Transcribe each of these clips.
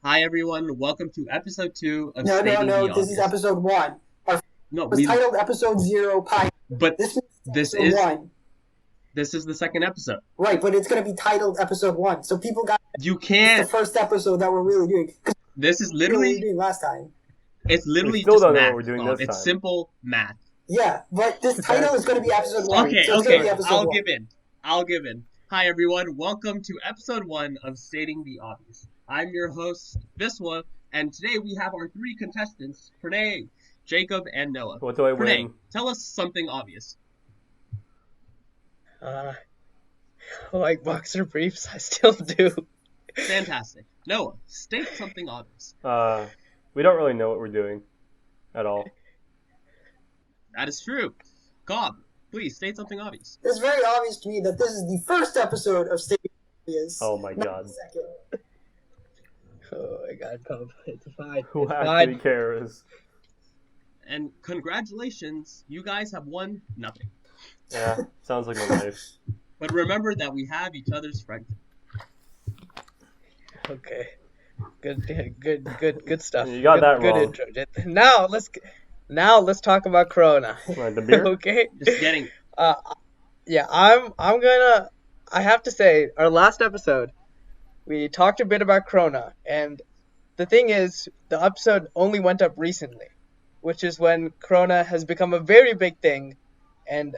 Hi everyone, welcome to episode 2 of No, no, Stating no. the This is Obvious. episode one. Our No, was we titled episode zero. Pie. but This is this episode is one, this is the second episode. right? But it's gonna be titled episode one, so people got You it's the can't. first episode that we're really doing. Because This is we were literally doing last time. it's We literally still just don't know what math, we're doing Bob. this It's time. simple math. Yeah, but this title is gonna be episode one. Okay, so it's gonna okay. be episode I'll one. give in. I'll give in. Hi everyone, welcome to episode 1 of Stating the Obvious. I'm your host, Viswa, and today we have our 3 contestants, Pranay, Jacob, and Noah. What do I Pranay, win? tell us something obvious. I like boxer briefs. I still do. Fantastic. Noah, state something obvious. We don't really know what we're doing at all. That is true. Cobb, please state something obvious. It's very obvious to me that this is the first episode of State Is. Oh my god. Second. Oh my god, Cobb. It's fine. Who It's actually fine. cares? And congratulations, you guys have won nothing. Yeah, sounds like my life. But remember that we have each other's friendship. Okay. Good stuff. You got good, that good wrong. intro. Now let's talk about Corona. Right, the beer? Okay. Just getting Yeah, I have to say, our last episode, we talked a bit about Corona, and the thing is, the episode only went up recently, which is when Corona has become a very big thing, and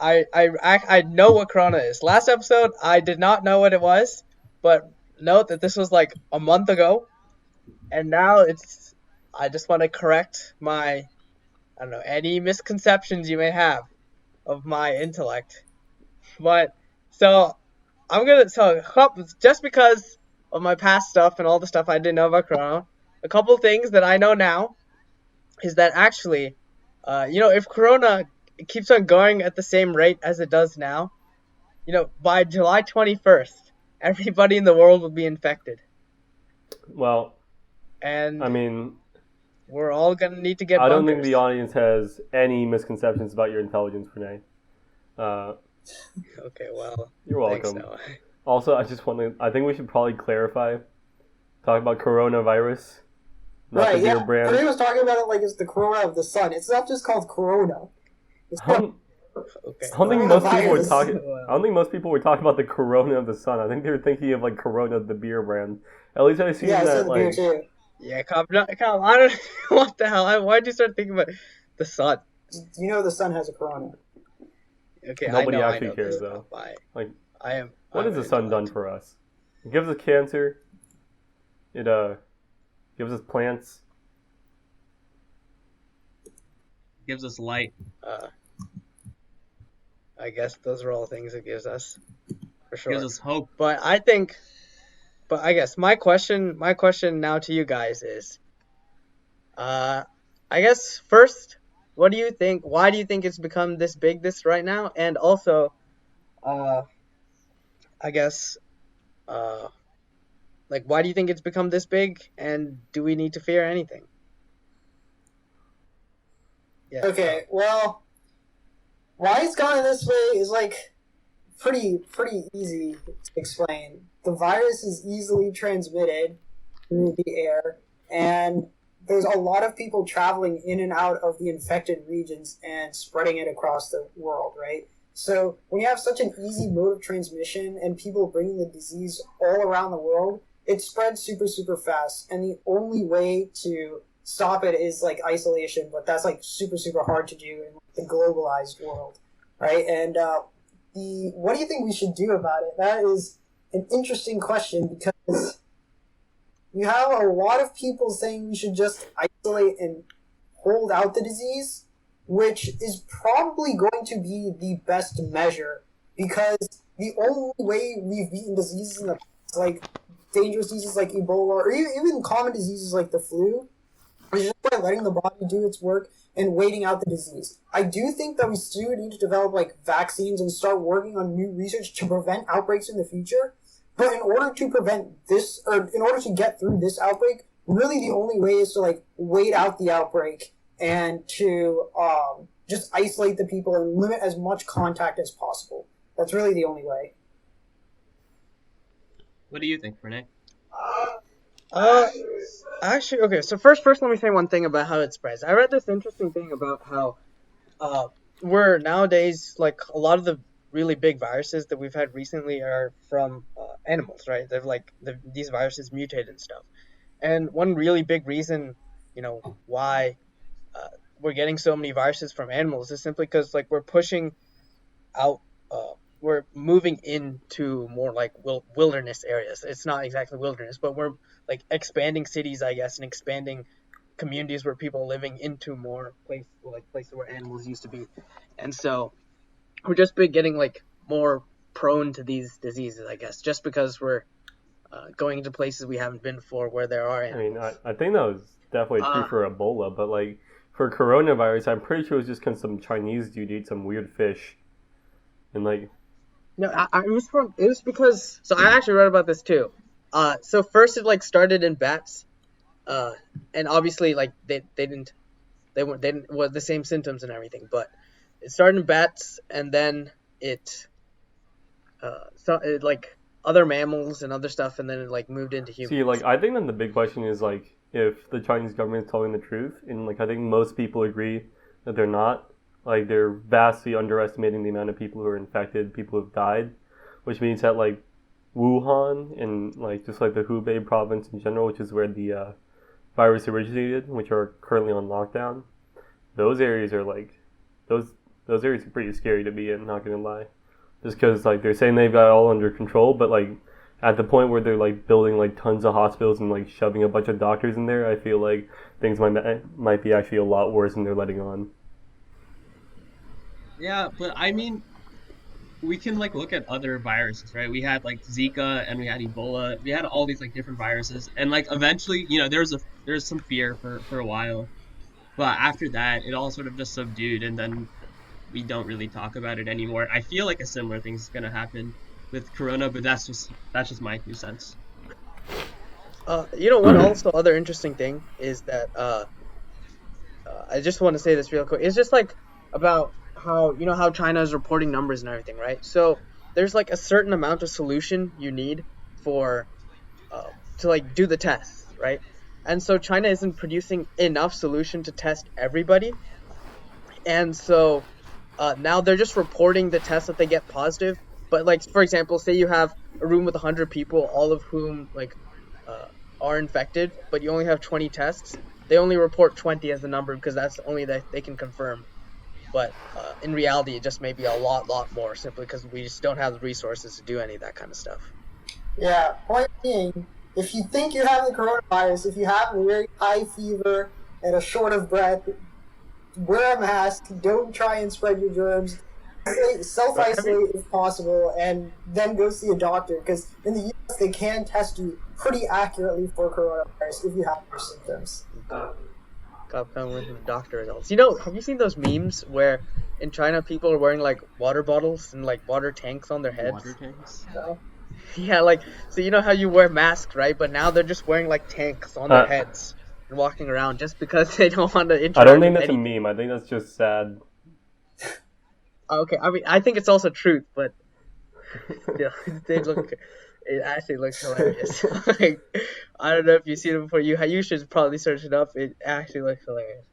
I know what Corona is. Last episode, I did not know what it was, but note that this was like a month ago, and now I just want to correct my, I don't know, any misconceptions you may have of my intellect. But so just because of my past stuff and all the stuff I didn't know about Corona, a couple things that I know now is that actually, if Corona keeps on going at the same rate as it does now, by July 21st, everybody in the world will be infected, Well, and I mean, we're all gonna need to get I don't bunkers. think the audience has any misconceptions about your intelligence, Renee. Okay, well, You're thanks, welcome. Noah. Also, I think we should probably clarify, talk about coronavirus, not Right, the beer yeah. brand. Today was talking about it like it's the corona of the sun. It's not just called Corona. It's I don't, Okay. I don't think most people were Coronavirus. talking. I don't think most people were talking about the Corona of the sun. I think they were thinking of like Corona, the beer brand. At least I see yeah, it's that in the beer like. too. Yeah, Cobb, I don't what the hell? Why'd you start thinking about the sun? You know the sun has a corona. Okay, Nobody I know, actually I know cares, this, though. Cobb. Like, I am. What I'm has the sun done intellect. for us? It gives us cancer. It gives us plants. gives us light. I guess those are all things it gives us, for sure. Gives us hope. But I guess my question now to you guys is, I guess first, what do you think? Why do you think it's become this big right now? And also, I guess, like, why do you think it's become this big? And do we need to fear anything? Yeah. Okay, well, why it's gone this way is like pretty easy to explain. The virus is easily transmitted through the air, and there's a lot of people traveling in and out of the infected regions and spreading it across the world, right? So when you have such an easy mode of transmission and people bringing the disease all around the world, it spreads super fast, and the only way to stop it is like isolation, but that's like super hard to do in the globalized world, right? And what do you think we should do about it? That is an interesting question, because you have a lot of people saying we should just isolate and hold out the disease, which is probably going to be the best measure, because the only way we've beaten diseases in the past, like dangerous diseases like Ebola, or even common diseases like the flu, is just by letting the body do its work and waiting out the disease. I do think that we still need to develop like vaccines and start working on new research to prevent outbreaks in the future. But in order to prevent this, or in order to get through this outbreak, really the only way is to like wait out the outbreak and to just isolate the people and limit as much contact as possible. That's really the only way. What do you think, Renee? Uh, actually, okay. So first, let me say one thing about how it spreads. I read this interesting thing about how uh, we're nowadays like a lot of the really big viruses that we've had recently are from animals, right? These viruses mutate and stuff. And one really big reason, why uh, we're getting so many viruses from animals is simply because like we're pushing out we're moving into more like wilderness areas. It's not exactly wilderness, but we're like expanding cities, I guess, and expanding communities where people are living into more places where animals used to be. And so we're just been getting like more prone to these diseases, I guess, just because we're going into places we haven't been before where there are I mean, animals. I think that was definitely true Uh, for Ebola, but like for coronavirus, I'm pretty sure it was just because some Chinese dude ate some weird fish, and like, no, it was because so I actually read about this too. So first it like started in bats, uh, and obviously like they didn't well the same symptoms and everything, but it started in bats and then like other mammals and other stuff, and then it like moved into see, like humans. I think that the big question is like if the Chinese government is telling the truth, and like I think most people agree that they're not. Like they're vastly underestimating the amount of people who are infected, people who have died, which means that like Wuhan and like just like the Hubei province in general, which is where the virus originated, which are currently on lockdown. Those areas are like those those areas are pretty scary to be in. Not gonna lie, just because like they're saying they've got it all under control, but like at the point where they're like building like tons of hospitals and like shoving a bunch of doctors in there, I feel like things might be actually a lot worse than they're letting on. Yeah, but I mean, we can like look at other viruses, right? We had like Zika and we had Ebola. We had all these like different viruses, and like eventually, there's some fear for a while, but after that, it all sort of just subdued, and then we don't really talk about it anymore. I feel like a similar thing's gonna happen with Corona, but that's just my 2 cents. You know what? Also, other interesting thing is that I just want to say this real quick. It's just like about how how China is reporting numbers and everything, right? So there's like a certain amount of solution you need for to like do the tests, right? And so China isn't producing enough solution to test everybody, and so now they're just reporting the tests that they get positive. But like for example, say you have a room with 100 people, all of whom like uh, are infected, but you only have 20 tests. They only report 20 as the number because that's the only that they can confirm. But in reality, it just may be a lot more simply because we just don't have the resources to do any of that kind of stuff. Yeah, point being, if you think you have the coronavirus, if you have a very high fever and a short of breath, wear a mask, don't try and spread your germs, self isolate if possible, and then go see a doctor. Because in the US, they can test you pretty accurately for coronavirus if you have your symptoms. Got found with the doctor results. You know, have you seen those memes where in China people are wearing like water bottles and like water tanks on their heads? Water tanks. So, Yeah, like so you know how you wear masks, right? But now they're just wearing like tanks on their Uh, heads and walking around just because they don't want to I don't interact think with that's a anything. meme. I think that's just sad. Okay, I mean I think it's also truth, but still, they look. It actually looks hilarious. Like, I don't know if you've seen it before. You should probably search it up. It actually looks hilarious.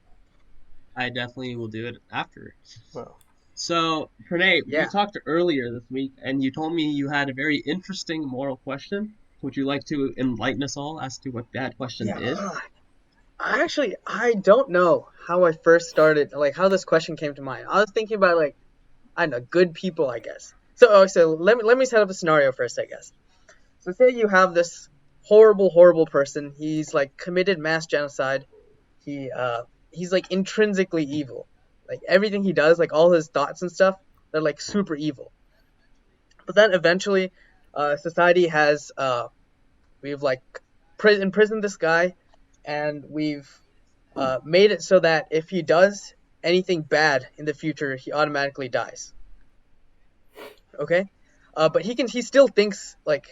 I definitely will do it after. Well, So, Pranay, we Yeah. talked earlier this week, and you told me you had a very interesting moral question. Would you like to enlighten us all as to what that question Yeah. is? I don't know how I first started, like how this question came to mind. I was thinking about like I don't know, good people, I guess. So let me set up a scenario first, I guess. So say you have this horrible person. He's like committed mass genocide. He's like intrinsically evil. Like everything he does, like all his thoughts and stuff, they're like super evil. But then eventually, society has we've like imprisoned this guy, and we've made it so that if he does anything bad in the future, he automatically dies. Okay, but he still thinks like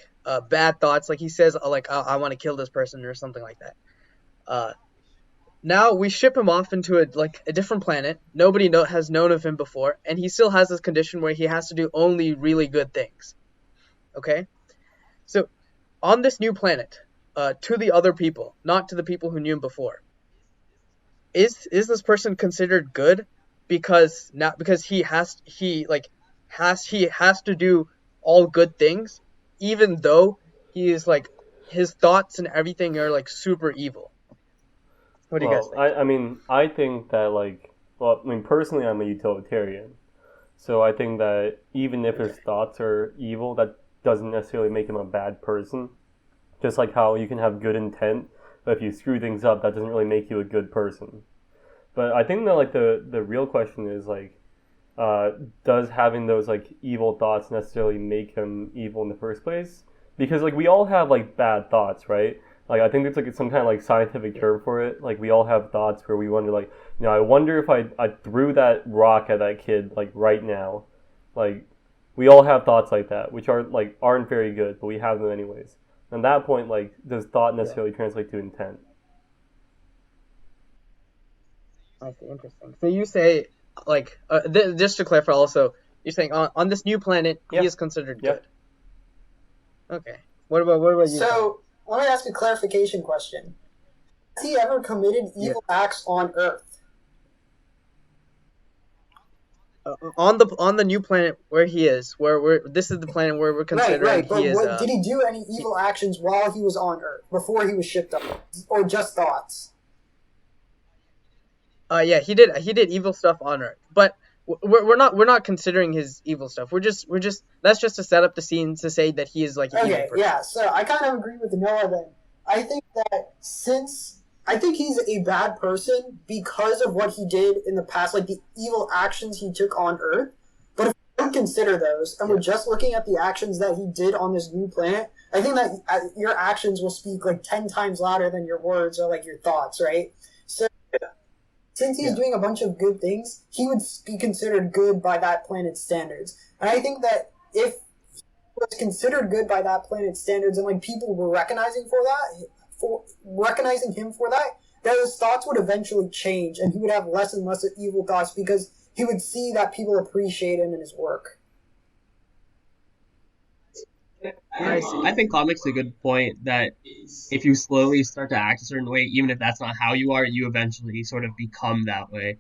bad thoughts. Like he says like I want to kill this person or something like that. Uh, Now we ship him off into a different planet. Nobody has known of him before, and he still has this condition where he has to do only really good things. Okay, so on this new planet, to the other people, not to the people who knew him before. Is this person considered good because not because he has to do all good things, even though he is like his thoughts and everything are like super evil. What do you guys Well, think? I mean, I think that well, I mean, personally, I'm a utilitarian, so I think that even if his Okay. thoughts are evil, that doesn't necessarily make him a bad person. Just like how you can have good intent, but if you screw things up, that doesn't really make you a good person. But I think that the real question is uh, does having those like evil thoughts necessarily make him evil in the first place? Because like we all have like bad thoughts, right? Like I think there's like some kind of like scientific Yeah. term for it. Like we all have thoughts where we wonder like, I wonder if I threw that rock at that kid like right now. Like we all have thoughts like that, which aren't very good, but we have them anyways. And at that point, like, does thought Yeah. necessarily translate to intent? I see. Interesting. So you say just to clarify also, you're saying on this new planet he Yeah, is considered yeah. good. Okay. What about you, Tom? So let me ask a clarification question. Has he ever committed Yeah. evil acts on Earth? On the new planet where he is, where this is the planet where we're Right, considering right. he But is what did he do any he, evil actions while he was on Earth before he was shipped up, or just thoughts? yeah, he did evil stuff on Earth, but we're not considering his evil stuff. We're just that's just to set up the scene to say that he is like an evil Okay, person. yeah. So I kind of agree with Noah then. I think that since I think he's a bad person because of what he did in the past, like the evil actions he took on Earth. But if we don't consider those, and we're Yeah. just looking at the actions that he did on this new planet, I think that your actions will speak like 10 times louder than your words or like your thoughts, right? So since he's Yeah. doing a bunch of good things, he would be considered good by that planet's standards. And I think that if he was considered good by that planet's standards and like people were recognizing him for that, that his thoughts would eventually change and he would have less and less evil thoughts because he would see that people appreciate him and his work. I see. I think Comic makes a good point that if you slowly start to act a certain way, even if that's not how you are, you eventually sort of become that way.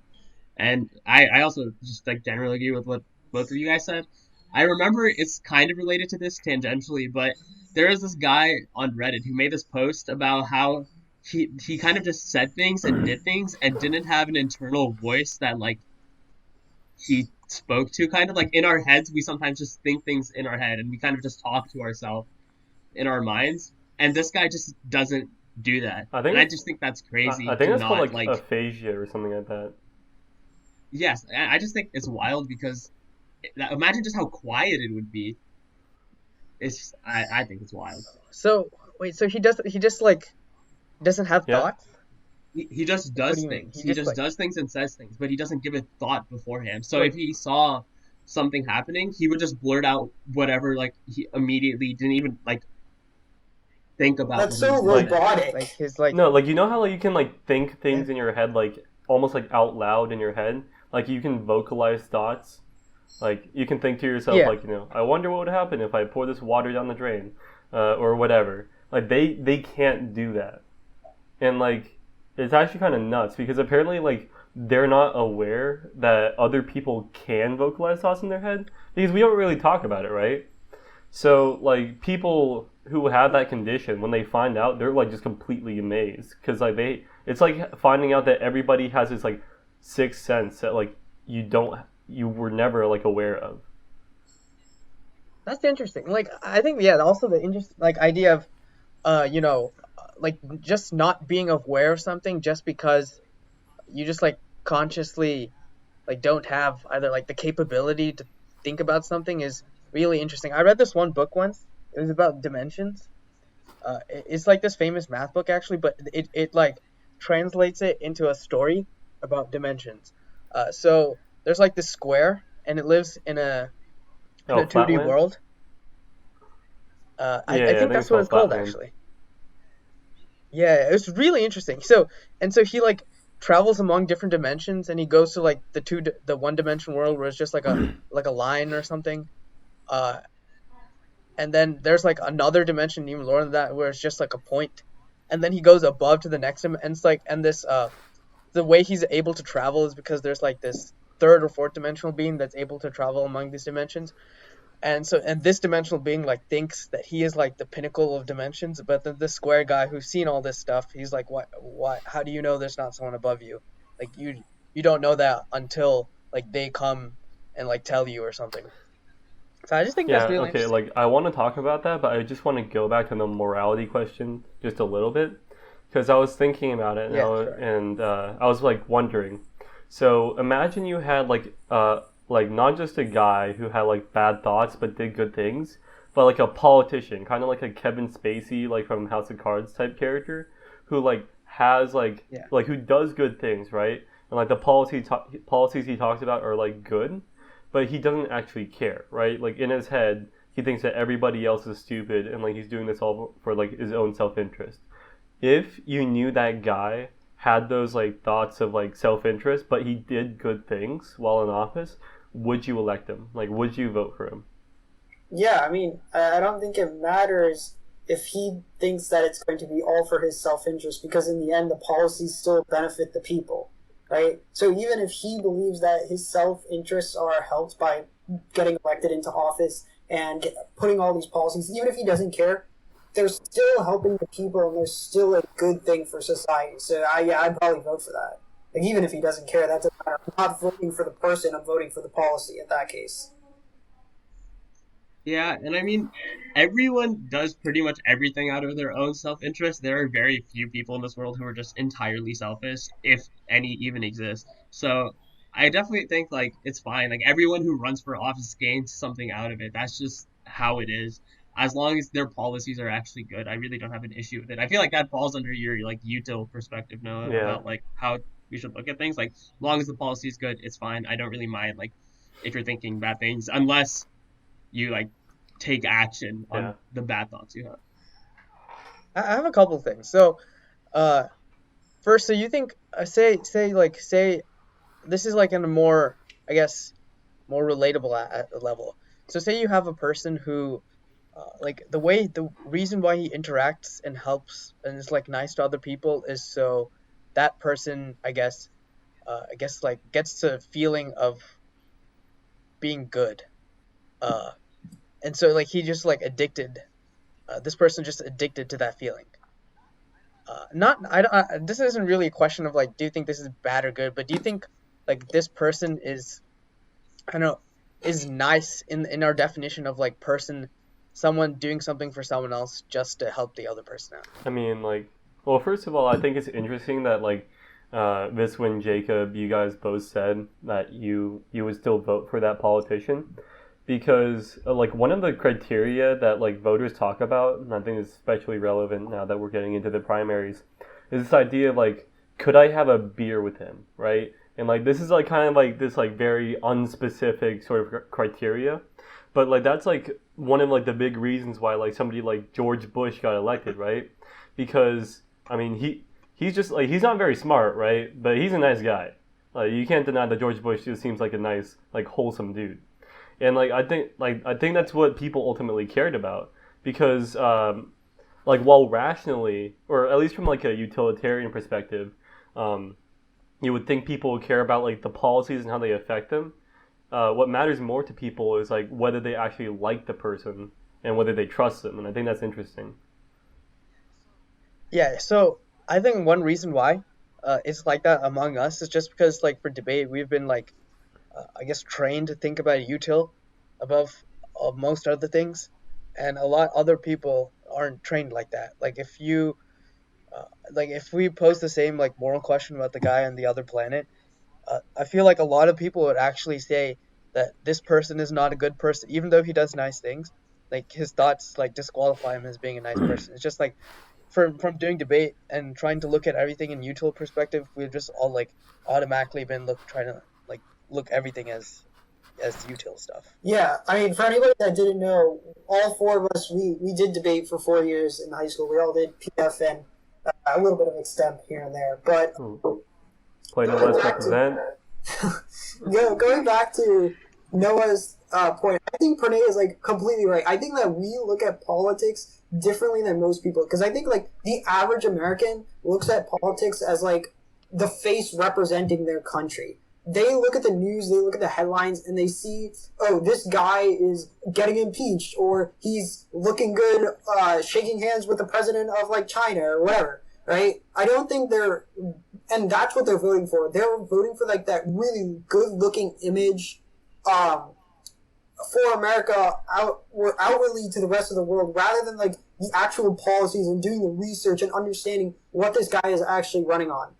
And I also just like generally agree with what both of you guys said. I remember it's kind of related to this tangentially, but there is this guy on Reddit who made this post about how he kind of just said things and did things and didn't have an internal voice that like he spoke to, kind of like in our heads we sometimes just think things in our head and we kind of just talk to ourselves in our minds, and this guy just doesn't do that, I and think I it's just think that's I crazy think to it's called not like like. aphasia or something like that. Yes, I just think it's wild because imagine just how quiet it would be. I think it's wild. So wait, so he just like doesn't have Yeah. thoughts? He just Like, what do does you mean? things. He He just just like does things and says things, but he doesn't give it thought beforehand. So if wait. he saw something happening, he would just blurt out whatever, like he immediately didn't even like think about That's what he was so gonna Like say. Like robotic. his like no, like you know how like you can like think yeah. things in your head like almost like out loud in your head. Like you can vocalize thoughts. Like you can think to yourself Yeah. like I wonder what would happen if I pour this water down the drain, or whatever. Like they can't do that, and like it's actually kind of nuts because apparently like they're not aware that other people can vocalize thoughts in their head because we don't really talk about it, right? So like people who have that condition, when they find out, they're like just completely amazed because like it's like finding out that everybody has this like sixth sense that like you were never like aware of. That's interesting. Like I think yeah, also the interest like idea of like just not being aware of something just because you just like consciously like don't have either like the capability to think about something is really interesting. I read this one book once. It was about dimensions. It's like this famous math book actually, but it like translates it into a story about dimensions. So there's like this square and it lives in Oh, a 2D Flatland. world. Yeah, I yeah, I think think it's that's what called it's called Flatland. actually. Yeah, it was really interesting. So he like travels among different dimensions, and he goes to like the one dimension world where it's just like a line or something. Uh, and then there's like another dimension even lower than that where it's just like a point. and then he goes above to the next and it's like, and this the way he's able to travel is because there's like this third or fourth dimensional being that's able to travel among these dimensions. And this dimensional being like thinks that he is like the pinnacle of dimensions, but then the square guy who's seen all this stuff, he's like, what, how do you know there's not someone above you? Like you don't know that until like they come and like tell you or something. So I just think that's Yeah, really okay, interesting. like I want to talk about that, but I just want to go back to the morality question just a little bit because I was thinking about it and Yeah, sure. I was like wondering. So imagine you had like not just a guy who had like bad thoughts but did good things, but like a politician, kind of like a Kevin Spacey like from House of Cards type character who like has Yeah. like who does good things, right? And like the policies he talks about are like good, but he doesn't actually care, right? Like in his head, he thinks that everybody else is stupid and like he's doing this all for like his own self-interest. If you knew that guy had those like thoughts of like self-interest, but he did good things while in office, would you elect him? Like, would you vote for him? Yeah, I mean, I don't think it matters if he thinks that it's going to be all for his self-interest, because in the end, the policies still benefit the people, right? So even if he believes that his self-interests are helped by getting elected into office and putting all these policies, even if he doesn't care, they're still helping the people and they're still a good thing for society. So I'd probably vote for that. Like, even if he doesn't care, that doesn't matter. I'm not voting for the person, I'm voting for the policy in that case. Yeah, and I mean, everyone does pretty much everything out of their own self-interest. There are very few people in this world who are just entirely selfish, if any even exist. So I definitely think like it's fine. Like everyone who runs for office gains something out of it. That's just how it is. As long as their policies are actually good, I really don't have an issue with it. I feel like that falls under your like util perspective, Noah, Yeah, about like how we should look at things. Like as long as the policy is good, it's fine. I don't really mind like if you're thinking bad things, unless you like take action yeah. on the bad thoughts you have. I have a couple things. So, uh, first, so you think, say this is like in a more, I guess, more relatable at a level. So say you have a person who, like the reason why he interacts and helps and is like nice to other people is so that person, I guess like gets to a feeling of being good. Uh, and so like he just like addicted. This person just addicted to that feeling. Not I, don't- I This isn't really a question of like do you think this is bad or good, but do you think like this person is, I don't know, is nice in our definition of like person, someone doing something for someone else just to help the other person out. I mean, like, well, first of all, I think it's interesting that like this when Jacob, you guys both said that you would still vote for that politician because like one of the criteria that like voters talk about, and I think is especially relevant now that we're getting into the primaries, is this idea of like, could I have a beer with him, right? And like this is like kind of like this like very unspecific sort of criteria, but like that's like one of like the big reasons why like somebody like George Bush got elected, right? Because I mean he's just like he's not very smart, right? But he's a nice guy. Like you can't deny that George Bush just seems like a nice like wholesome dude. And I think that's what people ultimately cared about because like while rationally or at least from like a utilitarian perspective, um, you would think people would care about like the policies and how they affect them. What matters more to people is like whether they actually like the person and whether they trust them, and I think that's interesting. Yeah, so I think one reason why it's like that among us is just because like for debate we've been like I guess trained to think about util above most other things, and a lot other people aren't trained like that. Like if we pose the same like moral question about the guy on the other planet, I feel like a lot of people would actually say that this person is not a good person, even though he does nice things. Like his thoughts like disqualify him as being a nice person. It's just like from doing debate and trying to look at everything in util perspective, we've just all like automatically been trying to like look everything as util stuff. Yeah, I mean, for anybody that didn't know, all four of us, we did debate for 4 years in high school. We all did PF and a little bit of extemp here and there. But Hmm. Play no going less back to represent. going back to Noah's point. I think Pranay is like completely right. I think that we look at politics differently than most people because I think like the average American looks at politics as like the face representing their country. They look at the news, they look at the headlines, and they see, oh, this guy is getting impeached, or he's looking good, shaking hands with the president of like China or whatever, right? I don't think they're, and that's what they're voting for. They're voting for like that really good-looking image, for America outwardly to the rest of the world, rather than like the actual policies and doing the research and understanding what this guy is actually running on.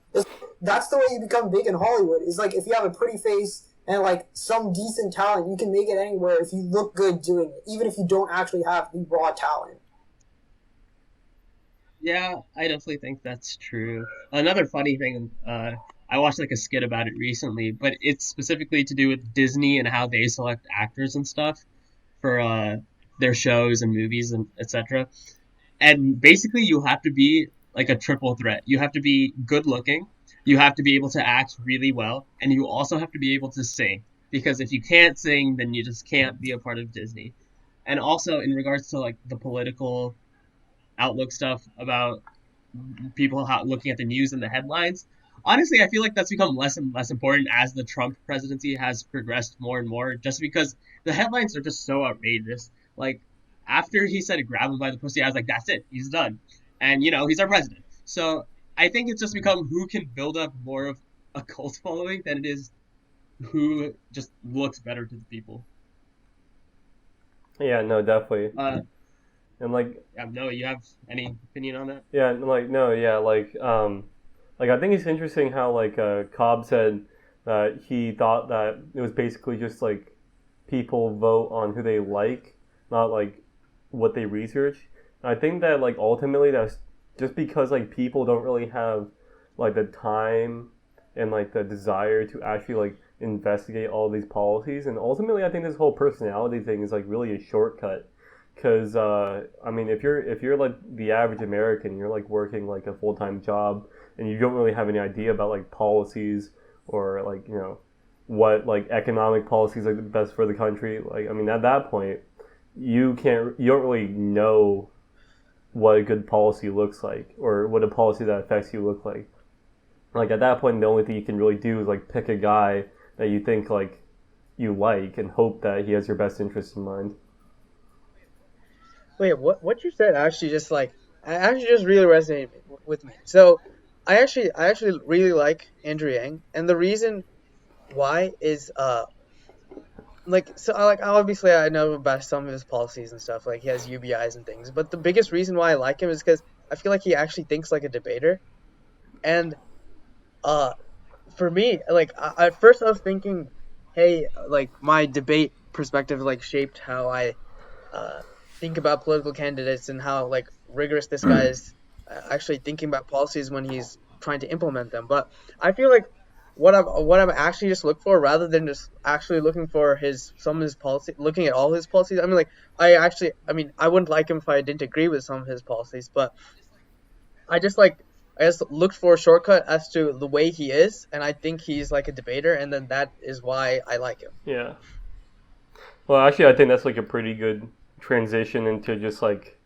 That's the way you become big in Hollywood. Is like if you have a pretty face and like some decent talent, you can make it anywhere if you look good doing it, even if you don't actually have the raw talent. Yeah, I definitely think that's true. Another funny thing, I watched like a skit about it recently, but it's specifically to do with Disney and how they select actors and stuff for their shows and movies and etc. And basically, you have to be like a triple threat. You have to be good looking, you have to be able to act really well, and you also have to be able to sing. Because if you can't sing, then you just can't be a part of Disney. And also, in regards to like the political outlook stuff about people looking at the news and the headlines. Honestly, I feel like that's become less and less important as the Trump presidency has progressed more and more, just because the headlines are just so outrageous. Like, after he said grab him by the pussy, I was like, that's it, he's done. And, he's our president. So I think it's just become who can build up more of a cult following than it is who just looks better to the people. Yeah, no, definitely. And like, no, you have any opinion on that? yeah, like, no, yeah, like I think it's interesting how like Cobb said that he thought that it was basically just like people vote on who they like, not like what they research. And I think that like ultimately that's just because like people don't really have like the time and like the desire to actually like investigate all these policies. And ultimately, I think this whole personality thing is like really a shortcut. Because I mean, if you're like the average American, you're like working like a full-time job, and you don't really have any idea about like policies or like what like economic policies are the best for the country. Like I mean, at that point, you don't really know what a good policy looks like or what a policy that affects you look like. Like at that point, the only thing you can really do is like pick a guy that you think like you like and hope that he has your best interest in mind. Wait, what you said actually just really resonated with me. So I actually really like Andrew Yang, and the reason why is obviously I know about some of his policies and stuff, like he has UBIs and things, but the biggest reason why I like him is because I feel like he actually thinks like a debater. And for me, like at first I was thinking, hey, like my debate perspective like shaped how I think about political candidates and how like rigorous this guy is actually thinking about policies when he's trying to implement them. But I feel like what I'm actually just look for, rather than just actually looking for some of his policy, looking at all his policies. I mean, like I wouldn't like him if I didn't agree with some of his policies, but I just looked for a shortcut as to the way he is, and I think he's like a debater, and then that is why I like him. Yeah. Well, actually, I think that's like a pretty good transition into just like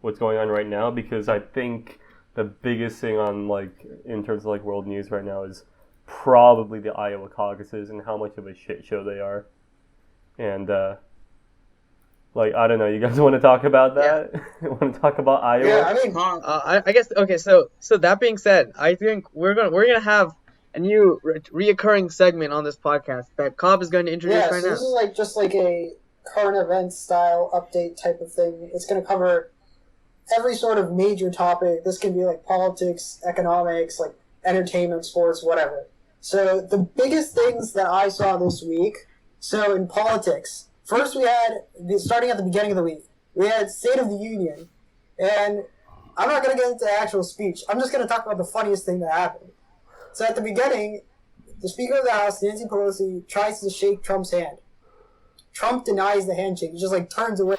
what's going on right now, because I think the biggest thing on like in terms of like world news right now is probably the Iowa caucuses and how much of a shit show they are. And like I don't know, you guys want to talk about that? Yeah. Want to talk about Iowa? Yeah, I mean, I guess okay. So that being said, I think we're gonna have a new reoccurring segment on this podcast that Cobb is going to introduce right now. This is like just like a current events style update type of thing. It's going to cover every sort of major topic. This can be like politics, economics, like entertainment, sports, whatever. So the biggest things that I saw this week, so in politics, first we had, starting at the beginning of the week, we had State of the Union. And I'm not going to get into the actual speech. I'm just going to talk about the funniest thing that happened. So at the beginning, the Speaker of the House, Nancy Pelosi, tries to shake Trump's hand. Trump denies the handshake. He just like turns away,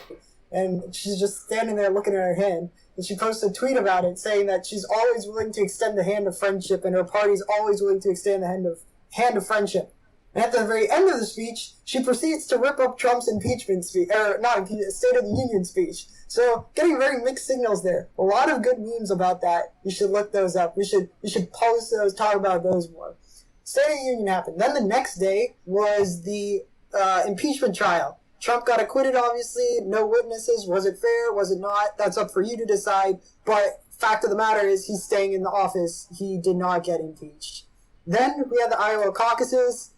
and she's just standing there looking at her hand. And she posts a tweet about it, saying that she's always willing to extend the hand of friendship, and her party's always willing to extend the hand of friendship. And at the very end of the speech, she proceeds to rip up Trump's impeachment speech, or not impeachment, State of the Union speech. So getting very mixed signals there. A lot of good memes about that. You should look those up. You should post those, talk about those more. State of the Union happened. Then the next day was the impeachment trial. Trump got acquitted, obviously. No witnesses. Was it fair? Was it not? That's up for you to decide. But fact of the matter is he's staying in the office. He did not get impeached. Then we had the Iowa caucuses.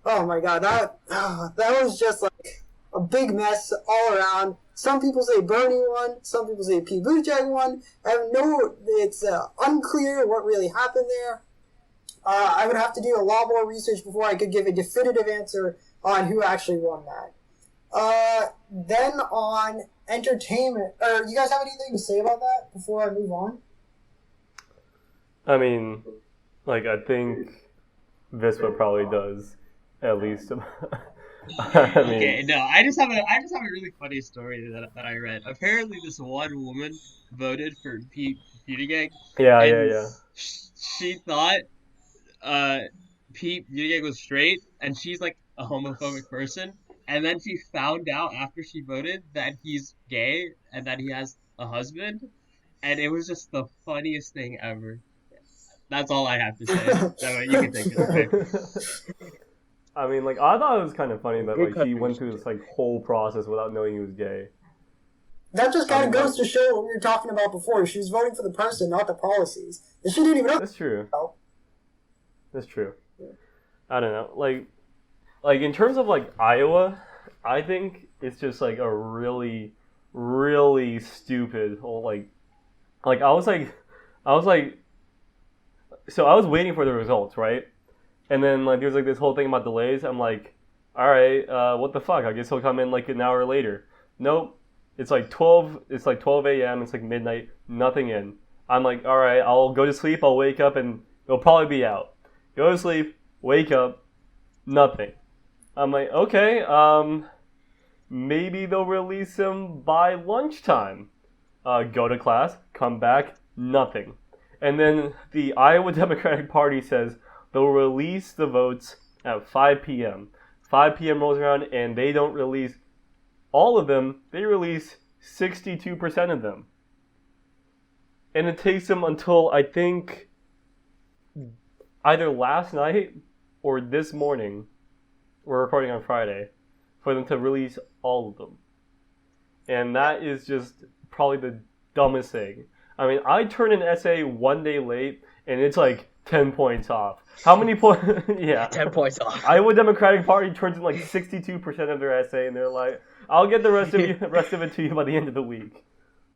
Oh my god, that was just like a big mess all around. Some people say Bernie won, some people say Pete Buttigieg won. It's unclear what really happened there. I would have to do a lot more research before I could give a definitive answer on who actually won that. Then on entertainment, you guys have anything to say about that before I move on? I mean, like, I think Vispa probably does at least. I mean, Okay, no, I just have a really funny story that I read. Apparently, this one woman voted for Pete Buttigieg, yeah, and yeah. she thought Pete Buttigieg was straight, and she's like a homophobic person. And then she found out after she voted that he's gay and that he has a husband, and it was just the funniest thing ever. That's all I have to say. That way you can take it. Okay. I mean, like, I thought it was kind of funny that Good like he went country. through this like whole process without knowing he was gay. That just kind of goes to show what we were talking about before. She was voting for the person, not the policies. And she didn't even know. That's true. Oh. That's true. I don't know. Like in terms of like Iowa, I think it's just like a really, really stupid whole like I was like, so I was waiting for the results, right? And then like there's like this whole thing about delays. I'm like, all right, what the fuck? I guess he'll come in like an hour later. Nope. It's like 12 a.m. It's like midnight. Nothing in. I'm like, all right, I'll go to sleep. I'll wake up and it'll probably be out. Go to sleep. Wake up. Nothing. I'm like, okay, maybe they'll release him by lunchtime. Go to class. Come back. Nothing. And then the Iowa Democratic Party says they'll release the votes at 5 p.m. 5 p.m. rolls around and they don't release all of them. They release 62% of them. And it takes them until, I think, either last night or this morning, we're recording on Friday, for them to release all of them. And that is just probably the dumbest thing. I mean, I turned an essay one day late, and it's like 10 points off. How many points? Yeah. 10 points off. Iowa Democratic Party turns in like 62% of their essay, and they're like, I'll get the rest of it to you by the end of the week.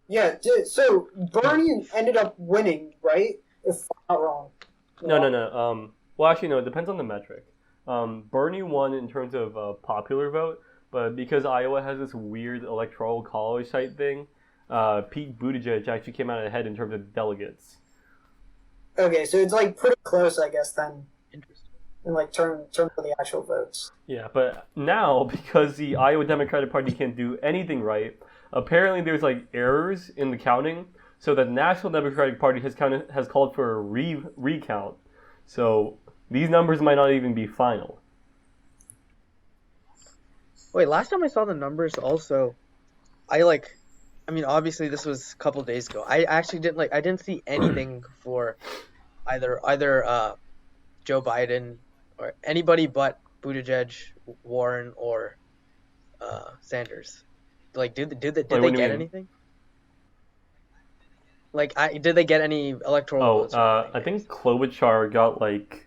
Yeah, so Bernie ended up winning, right? If I'm not wrong. No. Well, actually, no. It depends on the metric. Bernie won in terms of popular vote, but because Iowa has this weird electoral college type thing, Pete Buttigieg actually came out ahead in terms of delegates. Okay, so it's like pretty close, I guess, then, Interesting. in like terms of the actual votes. Yeah, but now because the Iowa Democratic Party can't do anything right, apparently there's like errors in the counting. So the National Democratic Party has called for a recount. So these numbers might not even be final. Wait, last time I saw the numbers also, I mean, obviously this was a couple days ago. I actually didn't see anything for either Joe Biden or anybody but Buttigieg, Warren, or Sanders. Like, did they Wait, what do you get mean? anything? Like, did they get any electoral votes? I think Klobuchar got like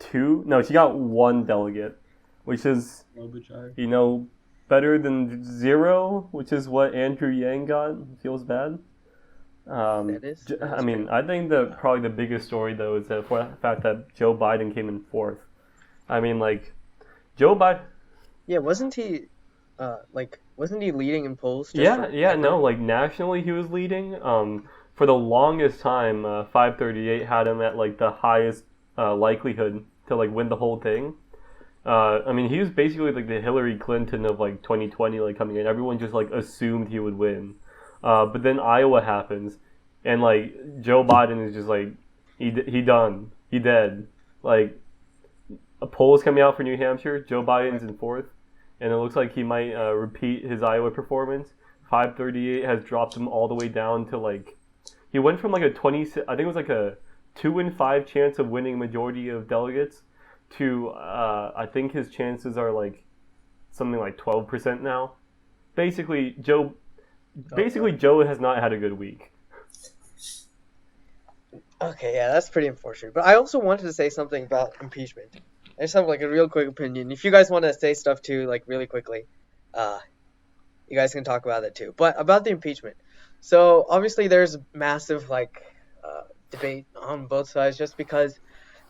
2. No, she got 1 delegate, which is, Klobuchar. better than 0, which is what Andrew Yang got. Feels bad. That is I mean, I think that probably the biggest story though is the fact that Joe Biden came in 4th. I mean, like, Joe Biden. Yeah, wasn't he leading in polls? Just Yeah, no, like nationally he was leading. For the longest time, 538 had him at like the highest likelihood to like win the whole thing. I mean, he was basically like the Hillary Clinton of like 2020, like coming in. Everyone just like assumed he would win. But then Iowa happens, and like Joe Biden is just like he dead. Like a poll is coming out for New Hampshire. Joe Biden's in fourth, and it looks like he might repeat his Iowa performance. 538 has dropped him all the way down to like he went from like a 20. I think it was like a 2 in 5 chance of winning majority of delegates to I think his chances are like something like 12% now. Basically, Joe has not had a good week. Okay, yeah, that's pretty unfortunate. But I also wanted to say something about impeachment. I just have like a real quick opinion. If you guys want to say stuff too, like really quickly, you guys can talk about it too. But about the impeachment, so obviously there's massive like debate on both sides, just because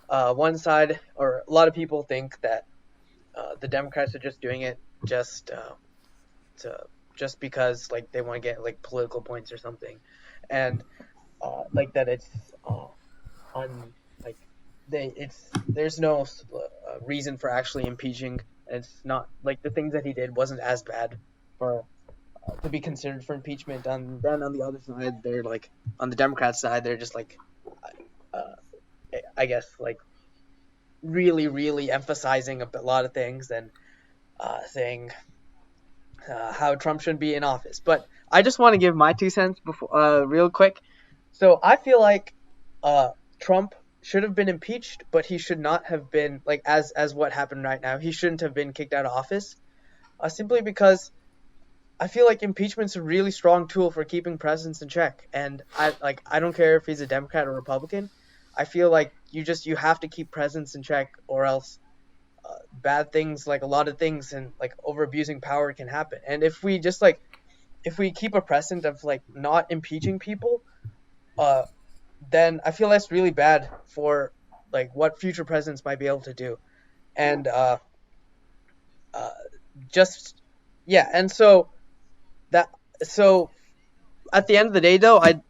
one side or a lot of people think that the Democrats are just doing it just because like they want to get like political points or something, and like that it's on like there's no reason for actually impeaching. It's not like the things that he did wasn't as bad for to be considered for impeachment. And then on the other side, they're like on the Democrat side, they're just like uh, I guess like really emphasizing a lot of things and saying how Trump shouldn't be in office. But I just want to give my 2 cents before real quick. So I feel like Trump should have been impeached, but he should not have been like as what happened right now. He shouldn't have been kicked out of office, simply because I feel like impeachment's a really strong tool for keeping presidents in check. And I don't care if he's a Democrat or Republican. I feel like you have to keep presidents in check, or else bad things, like a lot of things and like over abusing power can happen. And if we keep a precedent of like not impeaching people, then I feel that's really bad for like what future presidents might be able to do. And just yeah, and so at the end of the day though, I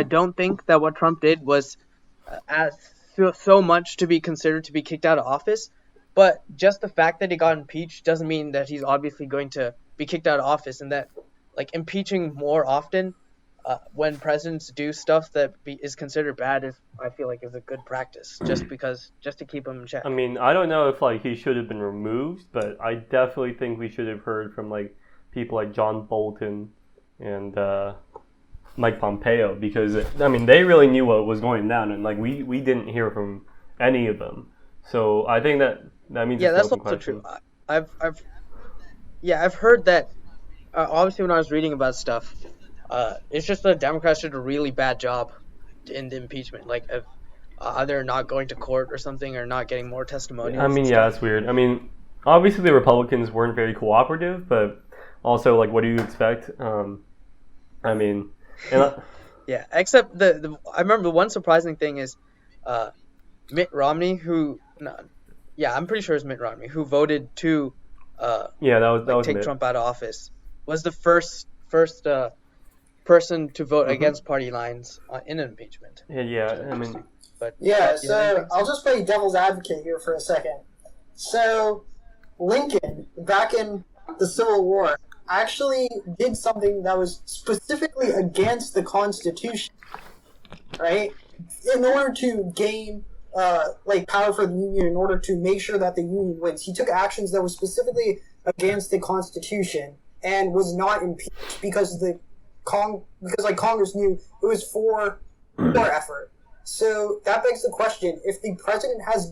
don't think that what Trump did was as so much to be considered to be kicked out of office. But just the fact that he got impeached doesn't mean that he's obviously going to be kicked out of office, and that like impeaching more often when presidents do stuff that is considered bad I feel like is a good practice, just to keep them in check. I mean, I don't know if like he should have been removed, but I definitely think we should have heard from like people like John Bolton and Mike Pompeo, because I mean they really knew what was going down, and like we didn't hear from any of them. So I think that means yeah, that's also true. I've heard that. Obviously, when I was reading about stuff, it's just that Democrats did a really bad job in the impeachment, like of either not going to court or something, or not getting more testimonials. I mean, yeah, that's weird. I mean, obviously the Republicans weren't very cooperative, but also like, what do you expect? I mean, yeah. Except I remember the one surprising thing is, Mitt Romney, I'm pretty sure it's Mitt Romney who voted to that was take Mitt. Trump out of office, was the first person to vote against party lines in an impeachment. Yeah, I mean, but yeah. So I'll just play devil's advocate here for a second. So Lincoln, back in the Civil War, actually did something that was specifically against the Constitution, right? In order to gain power for the Union, in order to make sure that the Union wins, he took actions that were specifically against the Constitution and was not impeached because Congress knew it was for effort. So that begs the question: if the president has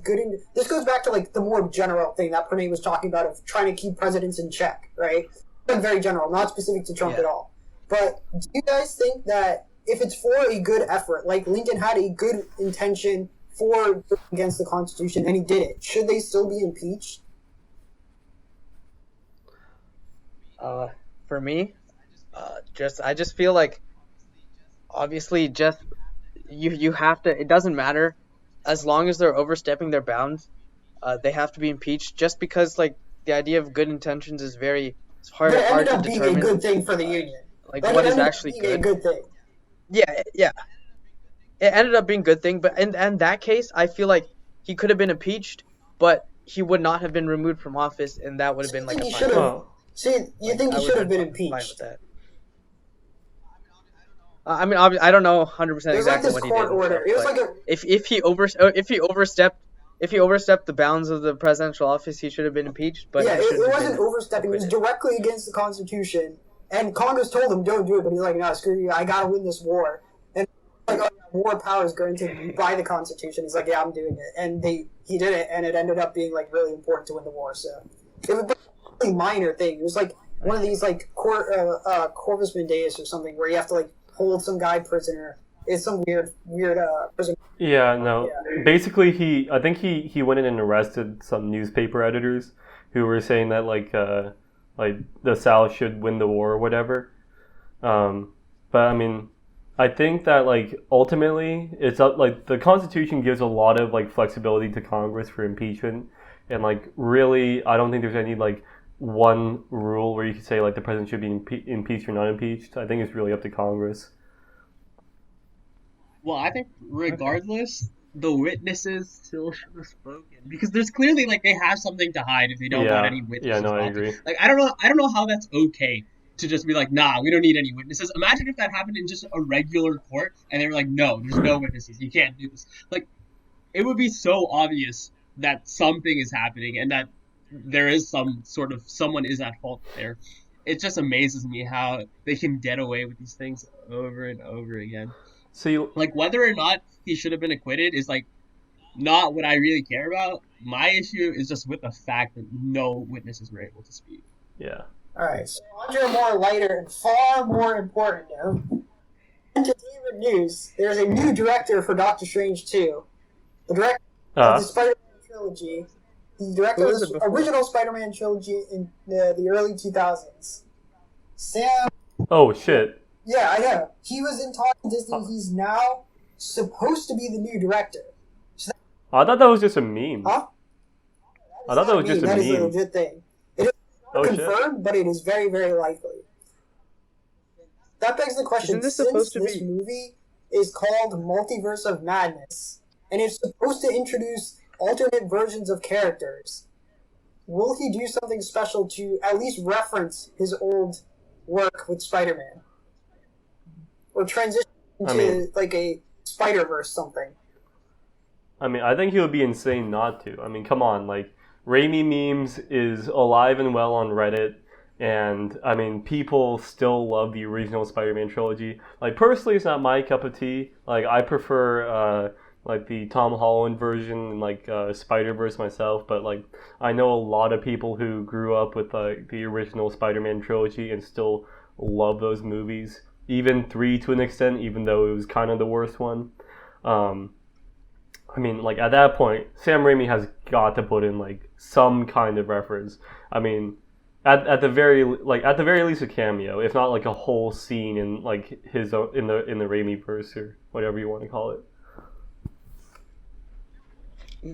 this goes back to like the more general thing that Pranay was talking about of trying to keep presidents in check, right? Like very general, not specific to Trump at all. But do you guys think that if it's for a good effort, like Lincoln had a good intention for against the Constitution and he did it, should they still be impeached? For me, I just feel like obviously just you have to. It doesn't matter as long as they're overstepping their bounds. They have to be impeached, just because like the idea of good intentions is hard to determine. It ended up being a good thing for the Union. Like what is actually good? A good thing. Yeah. It ended up being a good thing, but in that case, I feel like he could have been impeached, but he would not have been removed from office, and that would have been like a fine. You think he should have been impeached? I mean, I don't know 100% exactly like what he did. Order. It was like if he overstepped if he overstepped the bounds of the presidential office, he should have been impeached. But yeah, he it shouldn't have wasn't been overstepping. It was acquitted. directly against the Constitution. And Congress told him, don't do it. But he's like, no, screw you. I got to win this war. And like, oh, war power is granted by the Constitution. He's like, yeah, I'm doing it. And he did it, and it ended up being like really important to win the war. So it was a really minor thing. It was like one of these like Corvus Mendaeus or something where you have to like hold some guy prisoner. It's some weird prison. Yeah, no. Basically, I think he went in and arrested some newspaper editors who were saying that like the South should win the war or whatever. But I mean, I think that like ultimately it's up, like the Constitution gives a lot of like flexibility to Congress for impeachment, and like really I don't think there's any like one rule where you could say like the president should be impeached or not impeached. I think it's really up to Congress. Well, I think regardless, the witnesses still should have spoken because there's clearly like they have something to hide if they don't want any witnesses. Yeah, no, I talking. agree. Like I don't know how that's okay to just be like, nah, we don't need any witnesses. Imagine if that happened in just a regular court and they were like, no, there's no witnesses, you can't do this. Like, it would be so obvious that something is happening and that there is some sort of someone is at fault there. It just amazes me how they can get away with these things over and over again. So you Like whether or not he should have been acquitted is like not what I really care about. My issue is just with the fact that no witnesses were able to speak. yeah. All right, so under a more lighter and far more important note, entertainment news. There's a new director for Doctor Strange 2. The director of the Spider-Man trilogy. The director Who of was it the before? original Spider-Man trilogy in the early 2000s. Sam. Oh shit. Yeah, I know. He was in talks with Disney. He's now supposed to be the new director. I thought that was just a meme. Huh? I thought that was just a That is a meme. legit thing. It is Oh not shit. confirmed, but it is very, very likely. That begs the question, Isn't this since supposed to this be- movie is called Multiverse of Madness, and it's supposed to introduce alternate versions of characters, will he do something special to at least reference his old work with Spider-Man? Or transition into like a Spider-Verse something? I mean, I think he would be insane not to. I mean, come on, like Raimi memes is alive and well on Reddit, and I mean, people still love the original Spider-Man trilogy. Like personally, it's not my cup of tea. Like I prefer like the Tom Holland version and like Spider-Verse myself, but like I know a lot of people who grew up with like the original Spider-Man trilogy and still love those movies. Even 3 to an extent, even though it was kind of the worst one. I mean, like at that point, Sam Raimi has got to put in like some kind of reference. I mean, at the very least a cameo, if not like a whole scene in like his in the Raimi verse or whatever you want to call it.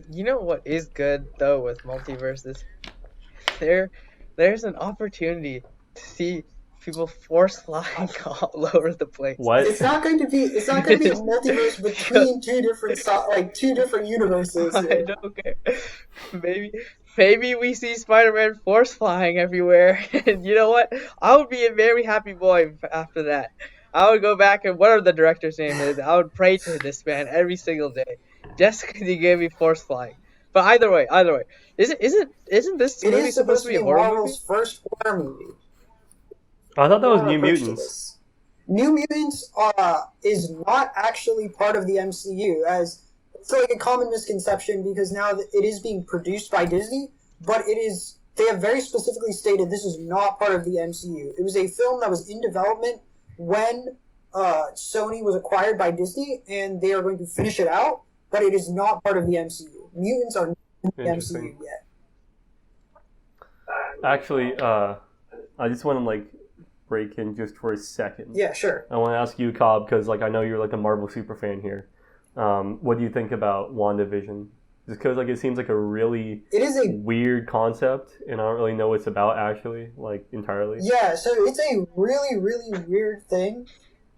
You know what is good though with multiverses? There's an opportunity to see people force flying all over the place. What? It's not going to be a multiverse between two different universes. I don't care. Maybe we see Spider-Man force flying everywhere, and you know what? I would be a very happy boy after that. I would go back and whatever the director's name is, I would pray to this man every single day, just because he gave me force flying. But either way, isn't this It movie is supposed to be a horror movie? Marvel's first horror movie. I thought that was Horror New approach to Mutants. this. New Mutants is not actually part of the MCU, as it's like a common misconception because now that it is being produced by Disney, but they have very specifically stated this is not part of the MCU. It was a film that was in development when Sony was acquired by Disney, and they are going to finish it out, but it is not part of the MCU. Mutants are not in the Interesting. MCU yet. Actually, I just want to like break in just for a second. Yeah, sure. I want to ask you, Cobb, because like I know you're like a Marvel super fan here. What do you think about WandaVision? Just because like it seems like a really It is a weird concept, and I don't really know what it's about actually, like entirely. Yeah, so it's a really, really weird thing.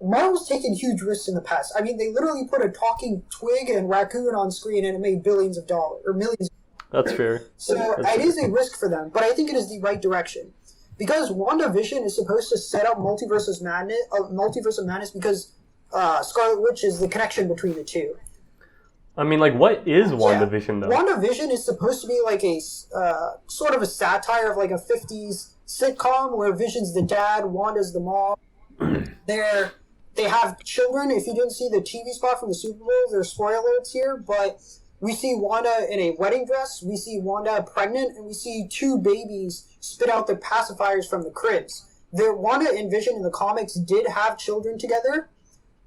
Marvel's taken huge risks in the past. I mean, they literally put a talking twig and raccoon on screen and it made billions of dollars, or millions. That's fair. So That's it is a risk for them, but I think it is the right direction. Because WandaVision is supposed to set up Multiverse of Madness because Scarlet Witch is the connection between the two. I mean, like, what is Yeah. WandaVision though? WandaVision is supposed to be like a sort of a satire of like a 50s sitcom where Vision's the dad, Wanda's the mom. They have children. If you didn't see the TV spot from the Super Bowl, there's spoiler alerts here, but we see Wanda in a wedding dress, we see Wanda pregnant, and we see two babies spit out the pacifiers from the cribs. Wanda and Vision in the comics did have children together,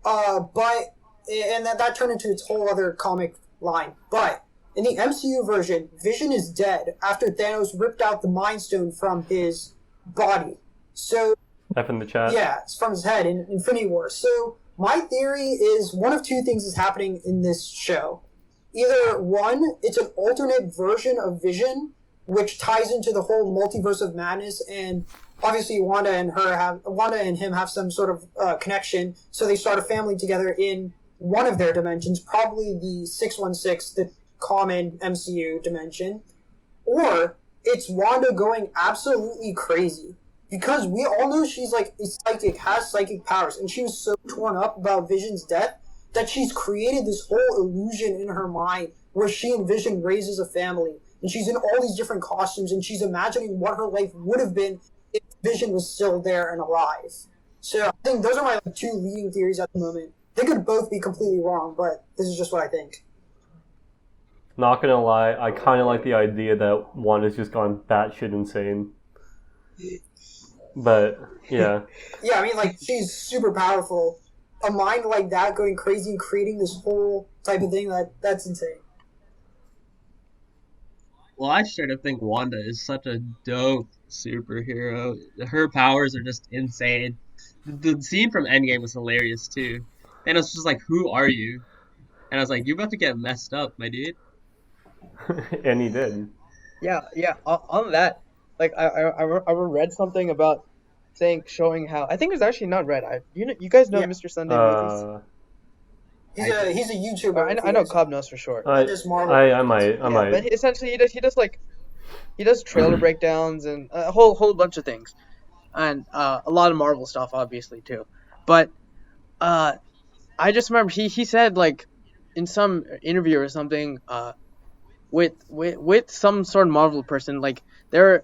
but and that turned into its whole other comic line. But in the MCU version, Vision is dead after Thanos ripped out the Mind Stone from his body. So F in the chat. yeah, it's from his head in Infinity War. So my theory is one of two things is happening in this show. Either one, it's an alternate version of Vision, which ties into the whole multiverse of madness, and obviously Wanda and him have some sort of connection, so they start a family together in one of their dimensions, probably the 616, the common MCU dimension, or it's Wanda going absolutely crazy. Because we all know she's like a psychic, has psychic powers, and she was so torn up about Vision's death that she's created this whole illusion in her mind where she and Vision raises a family, and she's in all these different costumes, and she's imagining what her life would have been if Vision was still there and alive. So I think those are my two leading theories at the moment. They could both be completely wrong, but this is just what I think. Not gonna lie, I kind of like the idea that Wanda's just gone batshit insane. But yeah, Yeah, I mean, like, she's super powerful. A mind like that going crazy and creating this whole type of thing, that's insane. Well, I straight up think Wanda is such a dope superhero. Her powers are just insane. The scene from Endgame was hilarious too. And it's just like, who are you? And I was like, you're about to get messed up, my dude. and he did. Yeah. On that, like I read something about showing how I think it was actually not read. You guys know Yeah. Mr. Sunday movies. He's a YouTuber. I know Cobb knows for sure. Just Marvel. I might. But essentially he does trailer breakdowns and a whole bunch of things, and a lot of Marvel stuff obviously too. But I just remember he said like in some interview or something with some sort of Marvel person, like in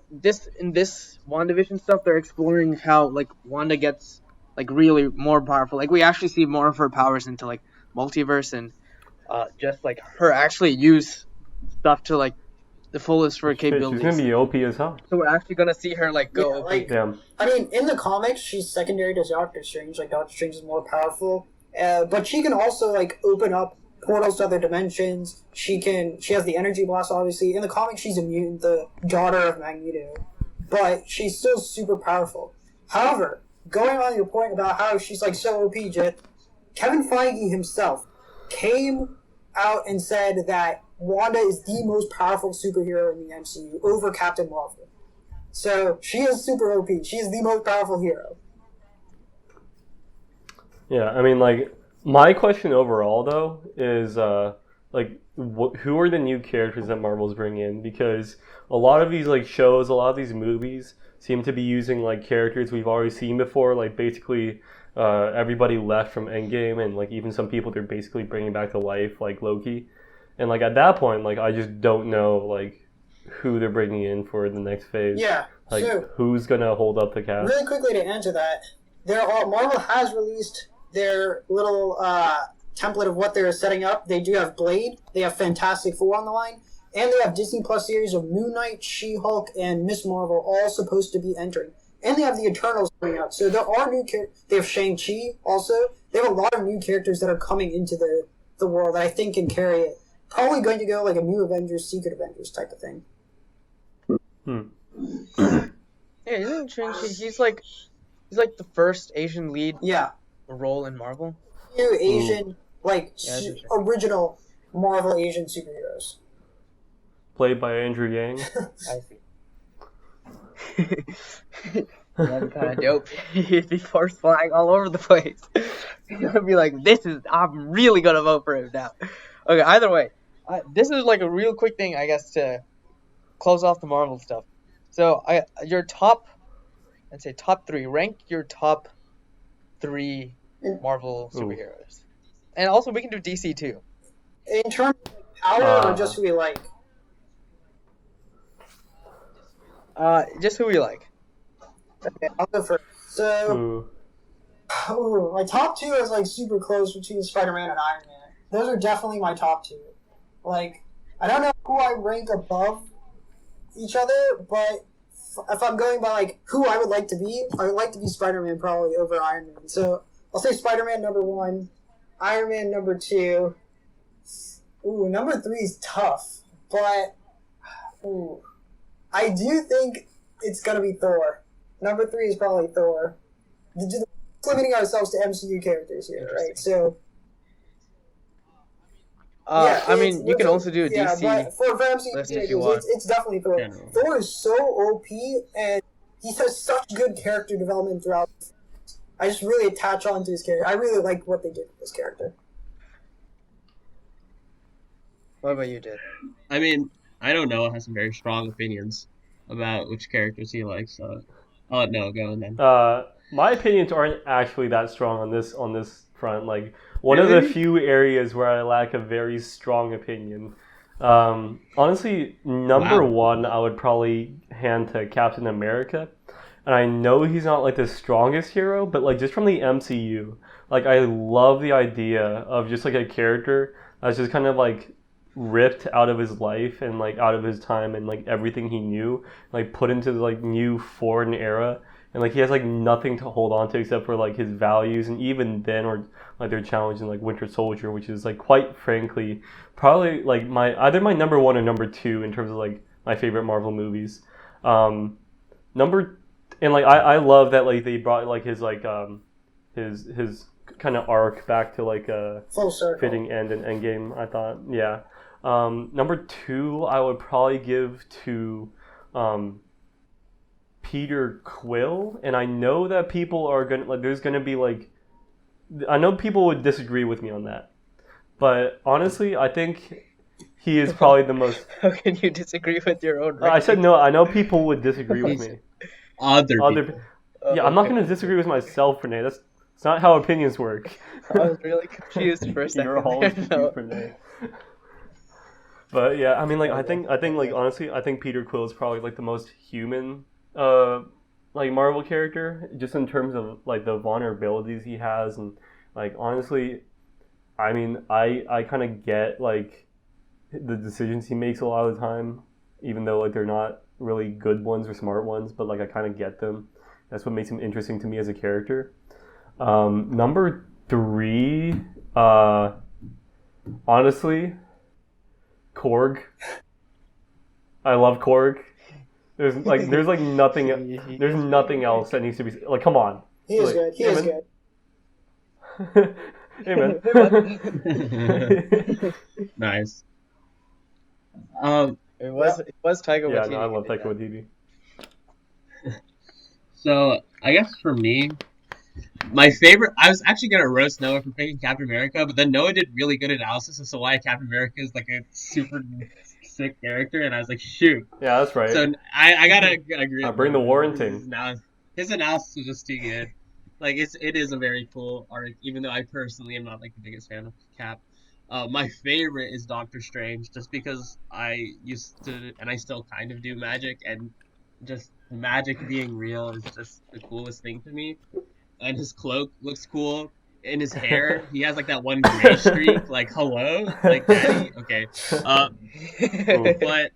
this WandaVision stuff they're exploring how like Wanda gets like really more powerful. Like we actually see more of her powers into like multiverse and just like her actually use stuff to like the fullest for her capabilities. She's gonna be OP as hell. So we're actually gonna see her like go OP. Like, Yeah. I mean, in the comics, she's secondary to Doctor Strange. Like, Doctor Strange is more powerful, but she can also like open up portals to other dimensions. She has the energy blast. Obviously, in the comics, she's a mutant, the daughter of Magneto, but she's still super powerful. However, going on your point about how she's like so OP, Jet, Kevin Feige himself came out and said that Wanda is the most powerful superhero in the MCU over Captain Marvel. So she is super OP. She is the most powerful hero. Yeah, I mean, like, my question overall, though, is, like, who are the new characters that Marvel's bringing in? Because a lot of these, like, shows, a lot of these movies seem to be using, like, characters we've already seen before. Like, basically, everybody left from Endgame, and, like, even some people they're basically bringing back to life, like Loki. And, like, at that point, like, I just don't know, like, who they're bringing in for the next phase. Yeah. Like, so, who's gonna hold up the cast? really quickly to answer that, Marvel has released their little template of what they're setting up. They do have Blade, they have Fantastic Four on the line, and they have Disney Plus series of Moon Knight, She-Hulk, and Miss Marvel all supposed to be entering. And they have the Eternals coming out. So there are new characters. They have Shang-Chi also. They have a lot of new characters that are coming into the world that I think can carry it. Probably going to go like a new Avengers, Secret Avengers type of thing. Yeah, isn't Shang-Chi? He's like the first Asian lead Yeah. role in Marvel. New Asian, that's original Marvel Asian superheroes. Played by Andrew Yang. I see. That'd be kind of dope. He'd be force flying all over the place. I'd be like, I'm really gonna vote for him now. Okay, either way, this is like a real quick thing, I guess, to close off the Marvel stuff. So, your top three. Rank your top three Marvel superheroes, and also we can do DC too. In terms of like, power or just who we like? Just who we like. Okay, I'll go first. So, my top two is like super close between Spider-Man and Iron Man. Those are definitely my top two. Like, I don't know who I rank above each other, but if I'm going by like who I would like to be, I would like to be Spider-Man probably over Iron Man. So I'll say Spider-Man number one, Iron Man number two. Ooh, number three is tough, but ooh, I do think it's gonna be Thor. Number three is probably Thor. Just limiting ourselves to MCU characters here, right? So. I mean, you can also do a yeah, DC but for MCU list if characters, you want. it's definitely Thor. General. Thor is so OP, and he has such good character development throughout. I just really attach on to his character. I really like what they did with this character. What about you, Did? I mean, I don't know. I have some very strong opinions about which characters he likes. So I'll let Noah go and then. My opinions aren't actually that strong on this front. Like one of Really? the few areas where I lack a very strong opinion. Honestly, number Wow. one, I would probably hand to Captain America. And I know he's not like the strongest hero, but like just from the MCU, like I love the idea of just like a character that's just kind of like ripped out of his life and like out of his time and like everything he knew, like put into the like new foreign era, and like he has like nothing to hold on to except for like his values, and even then, or like they're challenged in like Winter Soldier, which is like quite frankly probably like my either my number one or number two in terms of like my favorite Marvel movies. Number and like I love that like they brought like his kind of arc back to like a Full circle. fitting end and Endgame. I thought, yeah. Number two, I would probably give to Peter Quill, and I know that people are gonna like. There's gonna be like, I know people would disagree with me on that, but honestly, I think he is probably the most. How can you disagree with your own I said no. I know people would disagree with me. Other people. Yeah, I'm not gonna disagree with myself, Renee. That's not how opinions work. I was really confused for a second. You're always confused, Renee. But yeah, I mean, like I think like honestly, I think Peter Quill is probably like the most human, like Marvel character, just in terms of like the vulnerabilities he has, and like honestly, I mean, I kind of get like the decisions he makes a lot of the time, even though like they're not really good ones or smart ones, but like I kind of get them. That's what makes him interesting to me as a character. Number three, honestly, Korg. I love Korg. There's like nothing. There's nothing else that needs to be like. Come on. He is Like, good. He is good. good. Amen. Nice. It was Taika Yeah, Waititi. no, I love who did Taika that. Waititi. So I guess for me, my favorite. I was actually gonna roast Noah for picking Captain America, but then Noah did really good analysis as to why Captain America is like a super sick character, and I was like, shoot. Yeah, that's right. So I gotta agree. with Bring the Noah. warranting. His analysis was just too good. Like it is a very cool arc, even though I personally am not like the biggest fan of Cap. My favorite is Doctor Strange, just because I used to, and I still kind of do magic, and just magic being real is just the coolest thing to me. And his cloak looks cool. In his hair, he has like that one gray streak. Like, hello, like daddy. Okay, but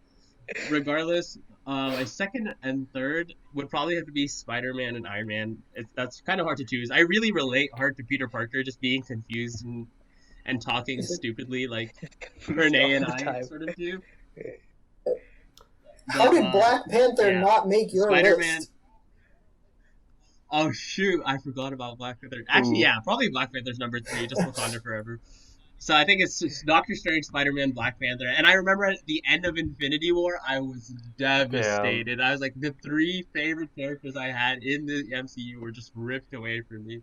regardless, my second and third would probably have to be Spider-Man and Iron Man. That's kind of hard to choose. I really relate hard to Peter Parker just being confused and talking stupidly like Renee and all the I time. sort of do. How did Black Panther yeah. not make your Spider-Man. list? Oh shoot, I forgot about Black Panther. Actually, Ooh. yeah, probably Black Panther's number 3, just Wakanda Forever. So I think it's just Doctor Strange, Spider-Man, Black Panther. And I remember at the end of Infinity War, I was devastated. I was like, the 3 favorite characters I had in the MCU were just ripped away from me.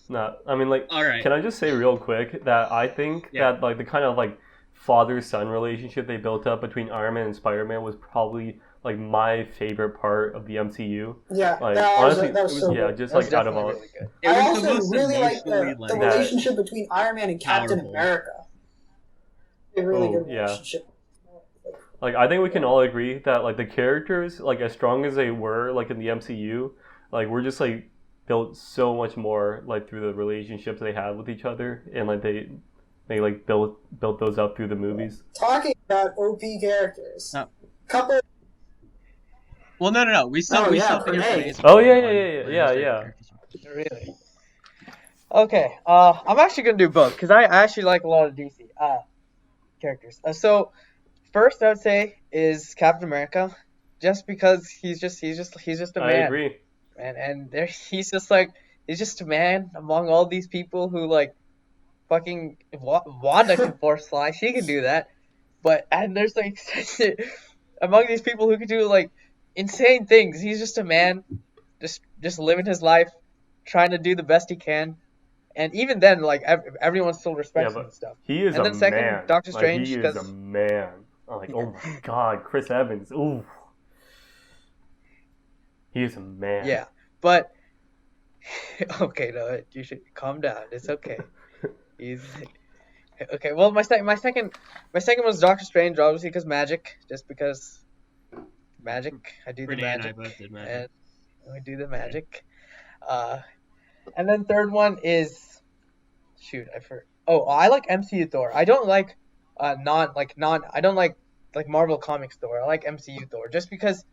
No, I mean, like, All right. can I just say real quick that I think Yeah. that like the kind of like father-son relationship they built up between Iron Man and Spider-Man was probably like my favorite part of the MCU. Yeah, Like that was, honestly, that was so yeah, good. just That was like out of definitely all. really good. It I was the also most really like emotionally the like that- relationship between Iron Man and Captain powerful. America. a really Oh good yeah. relationship. Like I think we can all agree that like the characters, like as strong as they were, like in the MCU, like we're just like built so much more like through the relationships they had with each other, and like they like built those up through the movies. Talking about OP characters, No. couple. Well, no. We still Oh we yeah, still think Pranay. Oh yeah, yeah, on yeah, yeah, what yeah, his favorite yeah. characters are. Really? Okay. I'm actually gonna do both because I actually like a lot of DC characters. So first, I would say is Captain America, just because he's just a I man, agree. and there he's just a man among all these people who like fucking Wanda can force fly, she can do that, but and there's like among these people who can do like insane things, he's just a man, just living his life, trying to do the best he can, and even then like everyone still Yeah, respects him and but stuff. he is And a then second, man. Doctor Like Strange, he is a because man. I'm like, oh my god, Chris Evans. Ooh, he is a man. yeah, but okay, no, you should calm down. It's okay. He's okay. Well, my second was Doctor Strange, obviously because magic, just because magic. I do the Renee and I magic, both did magic. and we do the magic. Uh, and then third one is shoot, I forgot. Oh, I like MCU Thor. I don't like non. I don't like Marvel Comics Thor. I like MCU Thor just because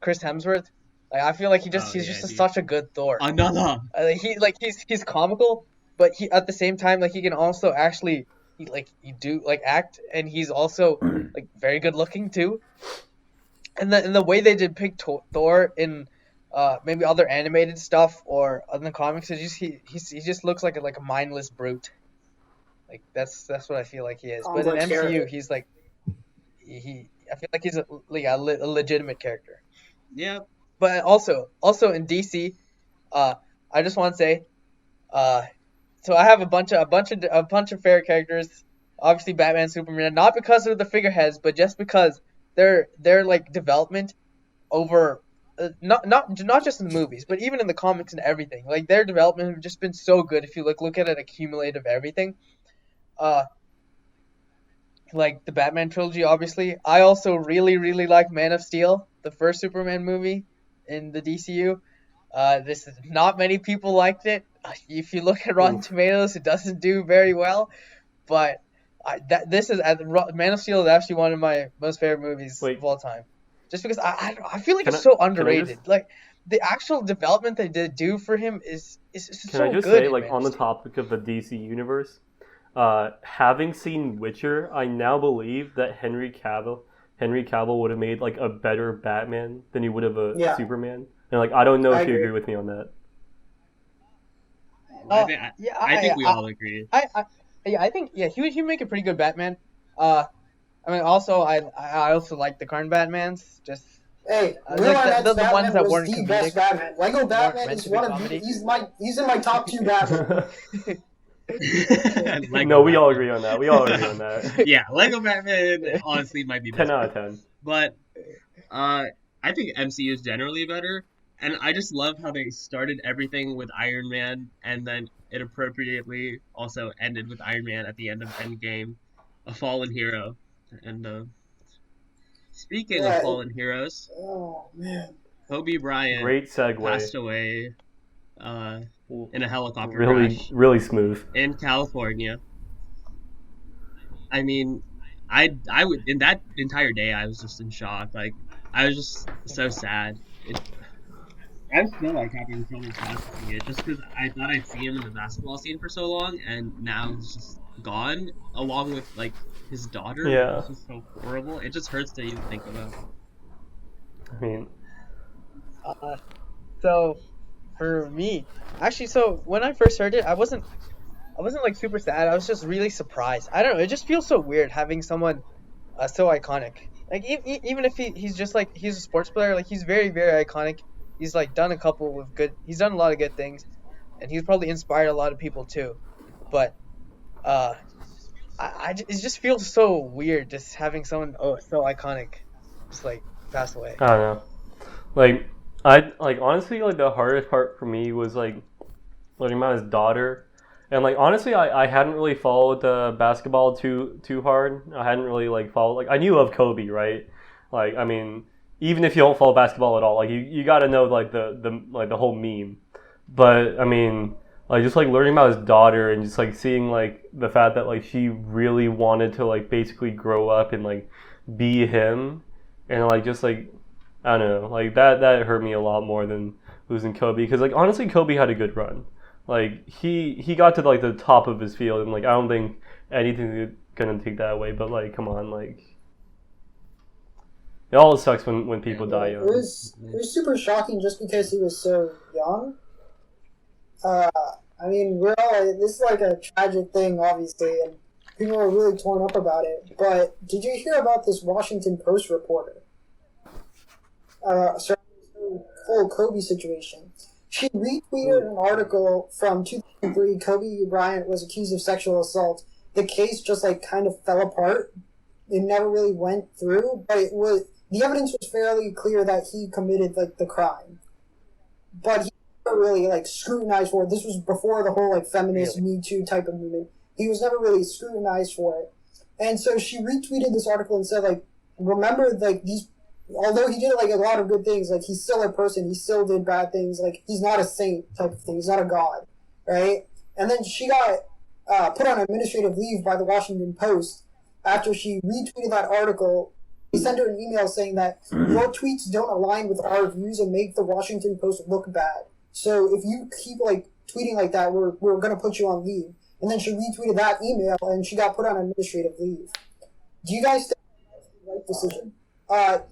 Chris Hemsworth. Like I feel like Oh he's yeah, just dude. such a good Thor. Another. He's comical, but he at the same time like he can also actually he do like act, and he's also like very good looking too. And the way they depict Thor in maybe other animated stuff or in the comics is just he just looks like a mindless brute. Like that's what I feel like he is. But in Complex MCU, character. he's like he I feel like he's a legitimate character. Yeah. But also in DC, I just want to say, so I have a bunch of favorite characters. Obviously, Batman, Superman, not because of the figureheads, but just because their like development over not just in the movies, but even in the comics and everything. Like their development have just been so good. If you look at an accumulative everything, uh, like the Batman trilogy, obviously. I also really like Man of Steel, the first Superman movie in the DCU. This is not many people liked it. If you look at Rotten Oof. Tomatoes, it doesn't do very well. But this is Man of Steel is actually one of my most favorite movies Wait, of all time. Just because I feel like can it's I so can I underrated. just Like the actual development they did do for him is can I so just good say in like Man on of the Steel. topic of the DC universe, having seen Witcher, I now believe that Henry Cavill would have made like a better Batman than he would have a Yeah, Superman. And like I don't know I if you agree. agree with me on that. Yeah, I think we all agree. I think he would make a pretty good Batman. Uh, I mean, also I also like the current Batmans, just Hey, Will like Arnett's the ones Batman that was weren't the best comedic, Batman. Lego weren't Batman meant is to be one of the. comedy. He's in my top two Batman. Lego No, we all Batman. agree on that. We all agree on that. Yeah, Lego Batman honestly might be 10 best out of Batman. 10. But I think MCU is generally better, and I just love how they started everything with Iron Man, and then it appropriately also ended with Iron Man at the end of Endgame, a fallen hero. And speaking of Yeah. fallen heroes, Oh man. Kobe Bryant Great passed segue. away in a helicopter Really, crash really smooth. in California. I mean, I would in that entire day I was just in shock. Like I was just so sad. I'm still like having trouble processing it, just because I thought I'd see him in the basketball scene for so long, and now he's just gone, along with like his daughter, which Yeah. is just so horrible. It just hurts to even think about. I mean, So for me, actually, so when I first heard it, I wasn't like super sad. I was just really surprised. I don't know. It just feels so weird having someone so iconic. Like even if he's just like he's a sports player, like he's very iconic. He's like done a couple of good. He's done a lot of good things, and he's probably inspired a lot of people too. But uh, it just feels so weird just having someone so iconic just like pass away. I don't know. Like, I like honestly like the hardest part for me was like learning about his daughter, And like honestly, I hadn't really followed basketball too hard. I hadn't really like followed like I knew of Kobe, right? Like I mean, even if you don't follow basketball at all, like you got to know like the whole meme. But I mean, like just like learning about his daughter and just like seeing like the fact that like she really wanted to like basically grow up and like be him, and like just like I don't know, like that hurt me a lot more than losing Kobe because like honestly, Kobe had a good run. Like he got to like the top of his field, and like I don't think anything's gonna take that away. But like, come on, like it always sucks when Yeah. people Yeah, die it young. was it was super shocking just because he was so young. Uh, I mean, we're all this is like a tragic thing, obviously, and people are really torn up about it. But did you hear about this Washington Post reporter? Sorry, the whole Kobe situation. She retweeted an article from 2003. Kobe Bryant was accused of sexual assault. The case just like kind of fell apart. It never really went through, but it was the evidence was fairly clear that he committed like the crime. But he never really like scrutinized for it. This was before the whole like feminist Really? Me Too type of movement. He was never really scrutinized for it. And so she retweeted this article and said like, remember like these although he did like a lot of good things, like he's still a person, he still did bad things, like he's not a saint type of thing, he's not a god, right? And then she got put on administrative leave by the Washington Post after she retweeted that article. He sent her an email saying that your tweets don't align with our views and make the Washington Post look bad. So if you keep like tweeting like that, we're gonna put you on leave. And then she retweeted that email and she got put on administrative leave. Do you guys think that's the right decision?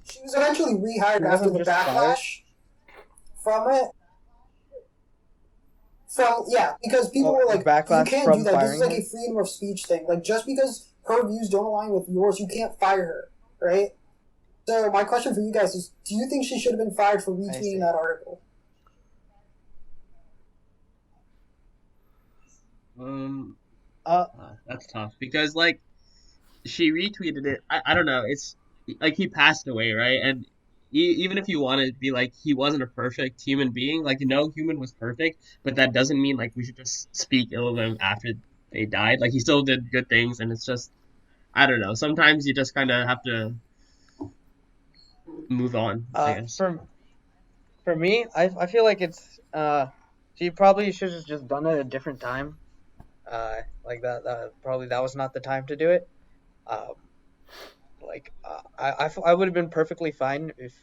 She was eventually rehired She after wasn't the just fired. backlash from it. From yeah, because people Oh, were the like, "You backlash can't do from that. This is firing like her. a freedom of speech thing. Like just because her views don't align with yours, you can't fire her, right?" So my question for you guys is: do you think she should have been fired for I retweeting see. that article? Um, Uh, that's tough because like she retweeted it. I don't know. It's like he passed away, right? And even if you want to be like he wasn't a perfect human being, like no human was perfect, but that doesn't mean like we should just speak ill of them after they died. Like he still did good things, and it's just I don't know. Sometimes you just kind of have to move on, I uh, guess. for for me, I feel like it's she probably should have just done it at a different time. Like that probably that was not the time to do it. Um, I would have been perfectly fine if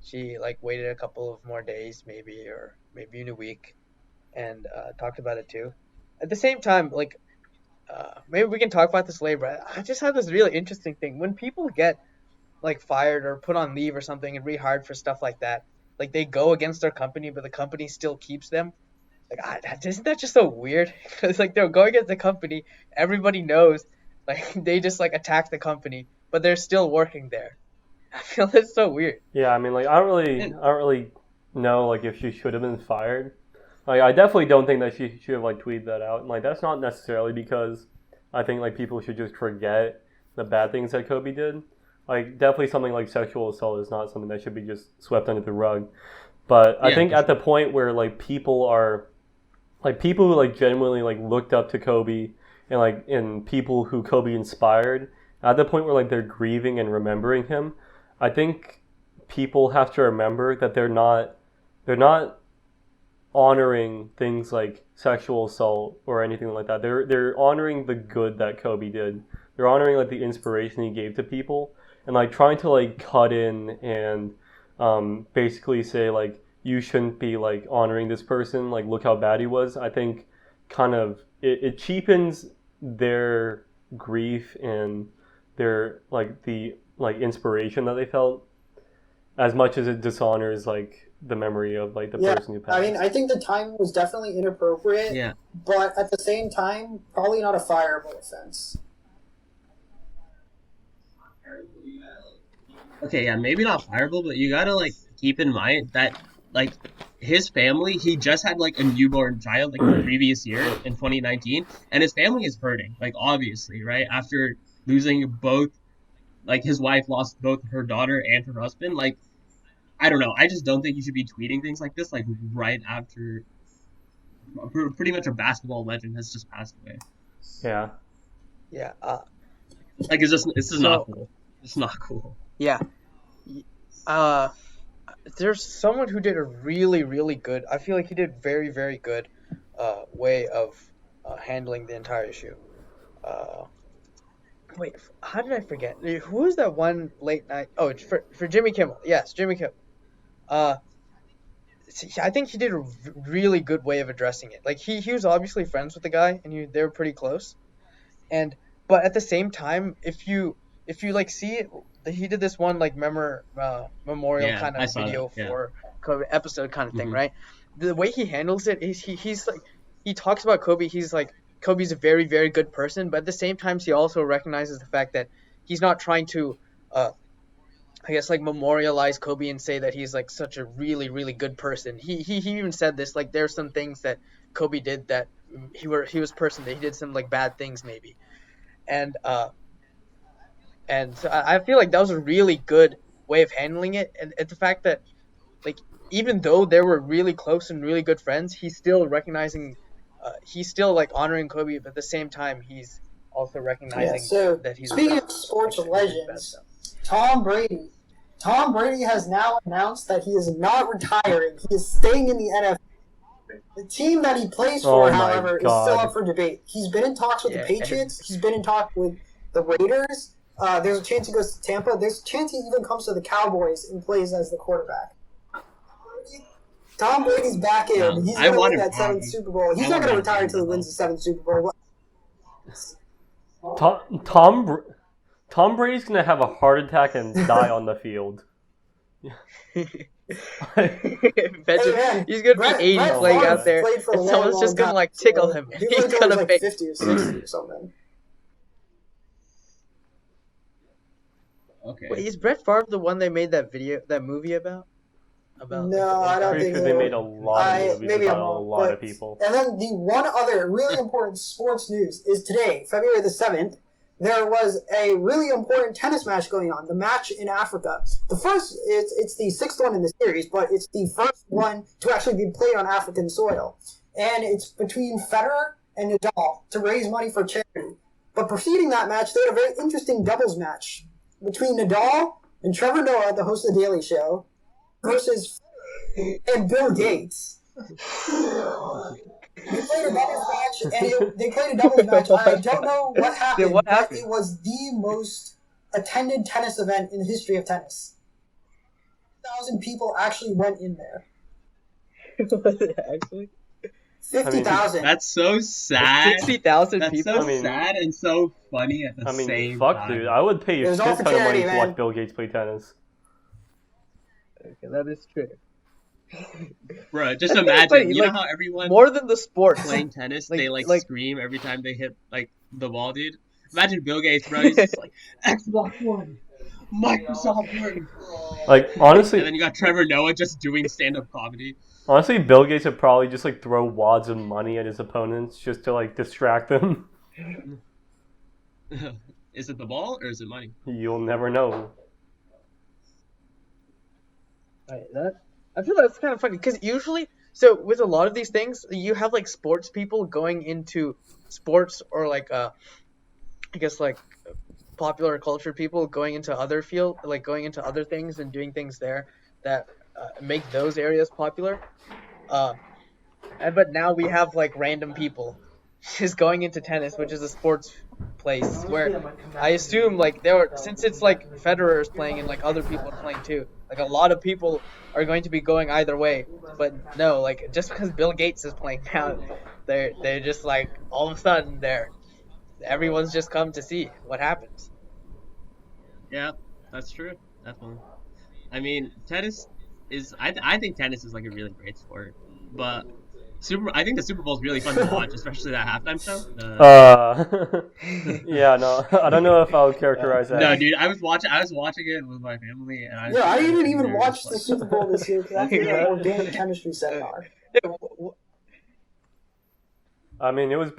she like waited a couple of more days, maybe, or maybe in a week, and talked about it too. At the same time, like maybe we can talk about this later. But I just had this really interesting thing when people get like fired or put on leave or something and rehired for stuff like that. Like they go against their company, but the company still keeps them. Like, isn't that just so weird? Because like they're going against the company, everybody knows. Like they just like attack the company, but they're still working there. I feel that's so weird. Yeah, I mean, like And I don't really know like if she should have been fired. Like, I definitely don't think that she should have like tweeted that out. And like, that's not necessarily because I think like people should just forget the bad things that Kobe did. Like, definitely something like sexual assault is not something that should be just swept under the rug. But I yeah, think for at the sure. point where like people who like genuinely like looked up to Kobe and people who Kobe inspired at the point where like they're grieving and remembering him, I think people have to remember that they're not honoring things like sexual assault or anything like that. They're honoring the good that Kobe did. They're honoring like the inspiration he gave to people and like trying to like cut in and basically say like you shouldn't be like honoring this person. Like look how bad he was. I think kind of it cheapens their grief and their like the like inspiration that they felt as much as it dishonors like the memory of like the Yeah, person who I mean, passed. I think the timing was definitely inappropriate, Yeah. but at the same time, probably not a fireable offense. Okay, yeah, maybe not fireable, but you gotta like keep in mind that like his family, he just had like a newborn child like the previous year in 2019, and his family is hurting, like obviously, right? After losing both, like his wife lost both her daughter and her husband. Like I don't know, I just don't think you should be tweeting things like this like right after pretty much a basketball legend has just passed away. Yeah. Yeah. Like it's just not So cool. It's not cool. yeah. Uh, there's someone who did a really, really good. I feel like he did very, very good way of handling the entire issue. Uh, wait, how did I forget? Who was that one late night? Oh, it's for Jimmy Kimmel. Yes, Jimmy Kimmel. Uh, I think he did a really good way of addressing it. Like he was obviously friends with the guy, and they were pretty close. And but at the same time, if you like see it, he did this one like memorial Yeah, kind I of saw that. video Yeah. for Kobe episode kind of thing, Hmm. right? The way he handles it is he's like he talks about Kobe. He's like Kobe's a very very good person, but at the same time he also recognizes the fact that he's not trying to uh I guess like memorialize Kobe and say that he's like such a really really good person. He even said this like there's some things that Kobe did that he was person that he did some like bad things maybe and so I feel like that was a really good way of handling it, and the fact that like even though they were really close and really good friends, he's still recognizing, he's still like honoring Kobe, but at the same time he's also Yeah. recognizing So that he's speaking of like sports he did bad legends, stuff. Tom Brady. Tom Brady has now announced that he is not retiring. He is staying in the NFL. The team that he plays for, Oh my however, is still God. up for debate. He's been in talks with the Yeah, Patriots. He's been in talks with the Raiders. There's a chance he goes to Tampa. There's a chance he even comes to the Cowboys and plays as the quarterback. Tom Brady's back in. No, He's I going to want win him that seventh gone. Super Bowl. He's I not want going to him retire gone, until he though. wins the seventh Super Bowl. Tom Brady's gonna have a heart attack and die on the field. Hey, Imagine man, he's gonna Brett, be 80 Brett playing Favre out there, played for a and long, someone's long just gonna time. like tickle him. He He's played until he was gonna like faint. 50 or 60 or something. Okay. Wait, is Brett Favre the one they made that movie about? About like the No, old I don't guy? Pretty think sure so. they made a lot of movies Maybe about I'm a wrong, lot of but people. and then the one other really important sports news is today, February the 7th. There was a really important tennis match going on. The match in Africa. The first, it's the sixth one in the series, but it's the first one to actually be played on African soil, and it's between Federer and Nadal to raise money for charity. But preceding that match, they had a very interesting doubles match between Nadal and Trevor Noah, the host of the Daily Show, versus and Bill Gates. They played a doubles match, and they played a doubles match. I don't know what happened, What but happened? it was the most attended tennis event in the history of tennis. 1,000 people actually went in there. Was it actually? 50,000. That's so sad. 60,000 That's people. so I mean- sad and so funny at the I mean, same fuck, time. dude. I would pay It a was shit all for ton of money charity, to watch man. Bill Gates play tennis. Okay, that is true. Bro, just I think it's imagine. funny, You like, know how everyone More than the sport. playing tennis, like- they like- scream every time they hit like the ball, dude. Imagine Bill Gates, bro. He's just like Xbox One, Microsoft Word. Like, And then honestly, you got Trevor Noah just doing stand-up comedy. Bill Gates would probably just like throw wads of money at his opponents just to like distract them. Is it the ball or is it money? You'll never know. Right, I feel that's kind of funny because usually, so with a lot of these things, you have like sports people going into sports or like I guess like popular culture people going into other field, like going into other things and doing things there that make those areas popular. But now we have like random people just going into tennis, which is a sports place where I assume like since it's like Federer is playing and like other people are playing too, like a lot of people are going to be going either way. But no, like just because Bill Gates is playing now, they're just like all of a sudden everyone's just come to see what happens. Yeah, that's true. Definitely. I mean, tennis is. I think tennis is like a really great sport, but I think the Super Bowl is really fun to watch, especially that halftime show. Yeah, no, I don't know if I would characterize that. No, dude, I was watching it with my family, and Yeah, I didn't even we were watch just the like- Super Bowl this year because I feel like we're doing a chemistry seminar. I mean, it was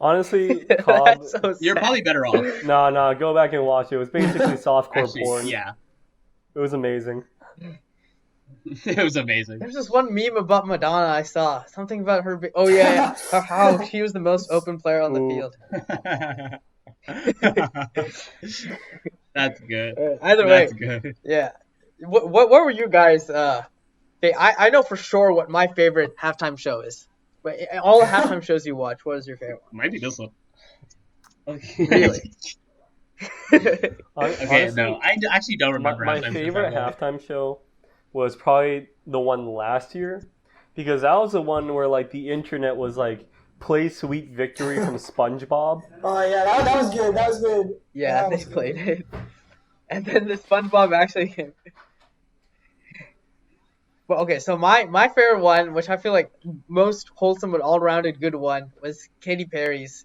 honestly, Cobb. That's so You're sad. probably better off. No, go back and watch it. It was basically softcore Actually, porn. yeah. It was amazing. It was amazing. There's this one meme about Madonna I saw. Something about her. Oh yeah, yeah. How she was the most open player on the Ooh. field. That's good. Either way, That's good. yeah. What were you guys? Okay, I know for sure what my favorite halftime show is. But all the halftime shows you watch, what is your favorite Might be this one. one? Okay. Really? Okay, Honestly, no, I actually don't remember my halftime shows favorite that well. halftime show was probably the one last year, because that was the one where like the internet was like, play Sweet Victory from SpongeBob. Oh yeah, that was good. That was good. Yeah, That they was good. played it. And then the SpongeBob actually. But okay, so my favorite one, which I feel like most wholesome and all-rounded good one, was Katy Perry's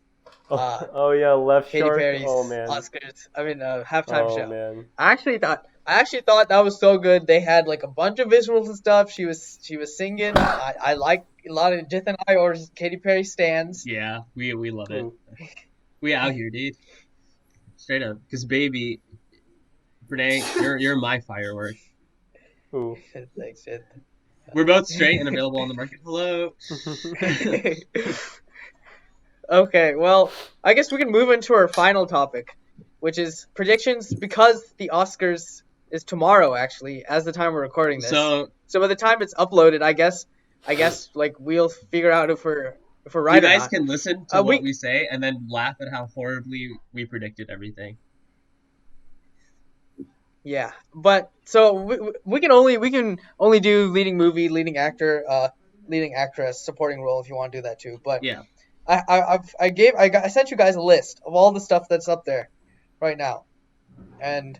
Oh yeah, Left Katy Shark. Perry's Oh man. Oscars. I mean, halftime Oh show. man. I actually thought that was so good. They had like a bunch of visuals and stuff. She was singing. I like a lot of Jith and I or Katy Perry stands. Yeah, we love it. Ooh. We out here, dude. Straight up, because baby, Renee, you're my firework. Ooh. Thanks, Jith. We're both straight and available on the market. Hello. Okay, well, I guess we can move into our final topic, which is predictions, because the Oscars is tomorrow actually, as the time we're recording this. So So by the time it's uploaded, I guess like we'll figure out if we're right you or guys not. can listen to we- what we say and then laugh at how horribly we predicted everything. Yeah, but so we can only do leading movie, leading actor, leading actress, supporting role if you want to do that too. But Yeah. I sent you guys a list of all the stuff that's up there right now, and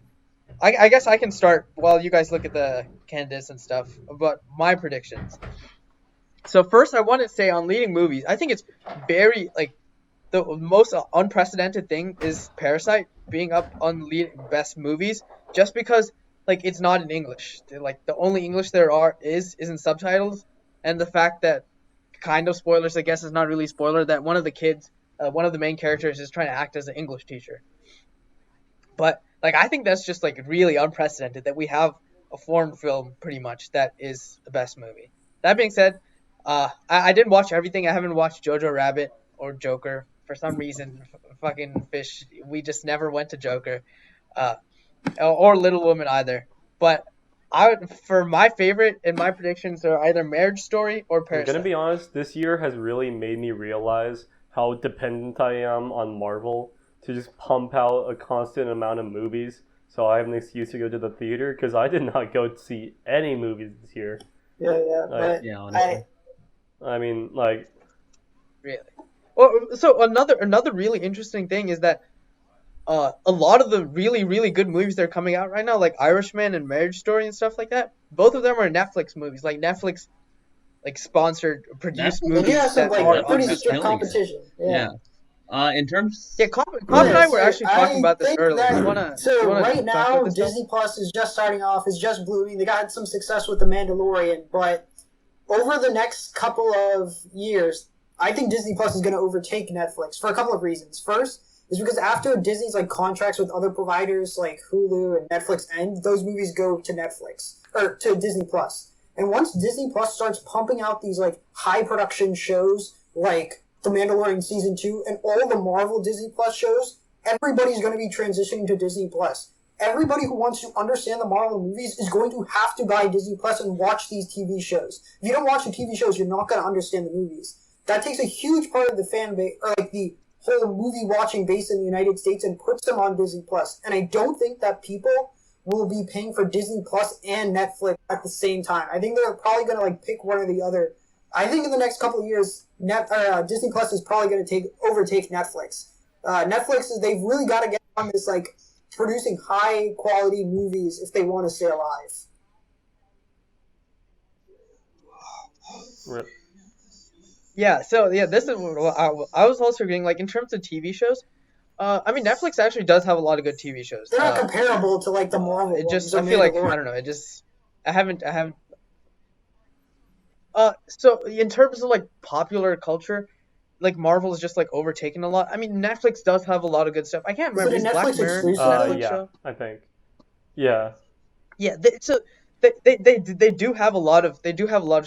I guess I can start while you guys look at the candidates and stuff about my predictions. So first, I want to say on leading movies, I think it's very like the most unprecedented thing is Parasite being up on lead best movies, just because like it's not in English. Like the only English there is in subtitles, and the fact that kind of spoilers, I guess, is not really a spoiler, that one of the kids, one of the main characters is trying to act as an English teacher. But like I think that's just like really unprecedented that we have a foreign film pretty much that is the best movie. That being said, I didn't watch everything. I haven't watched Jojo Rabbit or Joker for some reason. Fucking fish. We just never went to Joker, or Little Woman either. But for my favorite and my predictions are either Marriage Story or I'm Parasite. gonna be honest, this year has really made me realize how dependent I am on Marvel to just pump out a constant amount of movies, so I have an excuse to go to the theater, because I did not go to see any movies this year. Yeah, but Yeah, honestly. I mean, like, Really. Well, so another really interesting thing is that a lot of the really, really good movies that are coming out right now, like Irishman and Marriage Story and stuff like that, both of them are Netflix movies. Like Netflix, like sponsored, produced Netflix- movies they have some that like are pretty Netflix is strict killing it. competition. Yeah. In terms. Yeah, Cobb and I were actually talking about this think earlier. that- You wanna right talk now, about this, Joe? Disney Plus is just starting off, is just blooming. They got some success with The Mandalorian, but over the next couple of years, I think Disney Plus is going to overtake Netflix for a couple of reasons. First is because after Disney's like contracts with other providers like Hulu and Netflix end, those movies go to Netflix or to Disney Plus. And once Disney Plus starts pumping out these like high production shows like The Mandalorian Season 2 and all the Marvel Disney Plus shows, everybody's going to be transitioning to Disney Plus. Everybody who wants to understand the Marvel movies is going to have to buy Disney Plus and watch these TV shows. If you don't watch the TV shows, you're not going to understand the movies. That takes a huge part of the fan base, or like the whole movie watching base in the United States, and puts them on Disney Plus. And I don't think that people will be paying for Disney Plus and Netflix at the same time. I think they're probably going to like pick one or the other. I think in the next couple of years, Disney Plus is probably going to overtake Netflix. They've really got to get on this like producing high quality movies if they want to stay alive. rip. Yeah, so yeah, this is what I was also agreeing. Like in terms of TV shows, I mean Netflix actually does have a lot of good TV shows. They're not comparable to like the Marvel It just ones or I feel like Mandalorian. I don't know. It just I haven't. So in terms of like popular culture, like Marvel is just like overtaken a lot. I mean Netflix does have a lot of good stuff. I can't Is it remember. a Is Black Netflix Mirror a exclusive? Netflix Yeah, show? I think. Yeah. Yeah. So They do have a lot of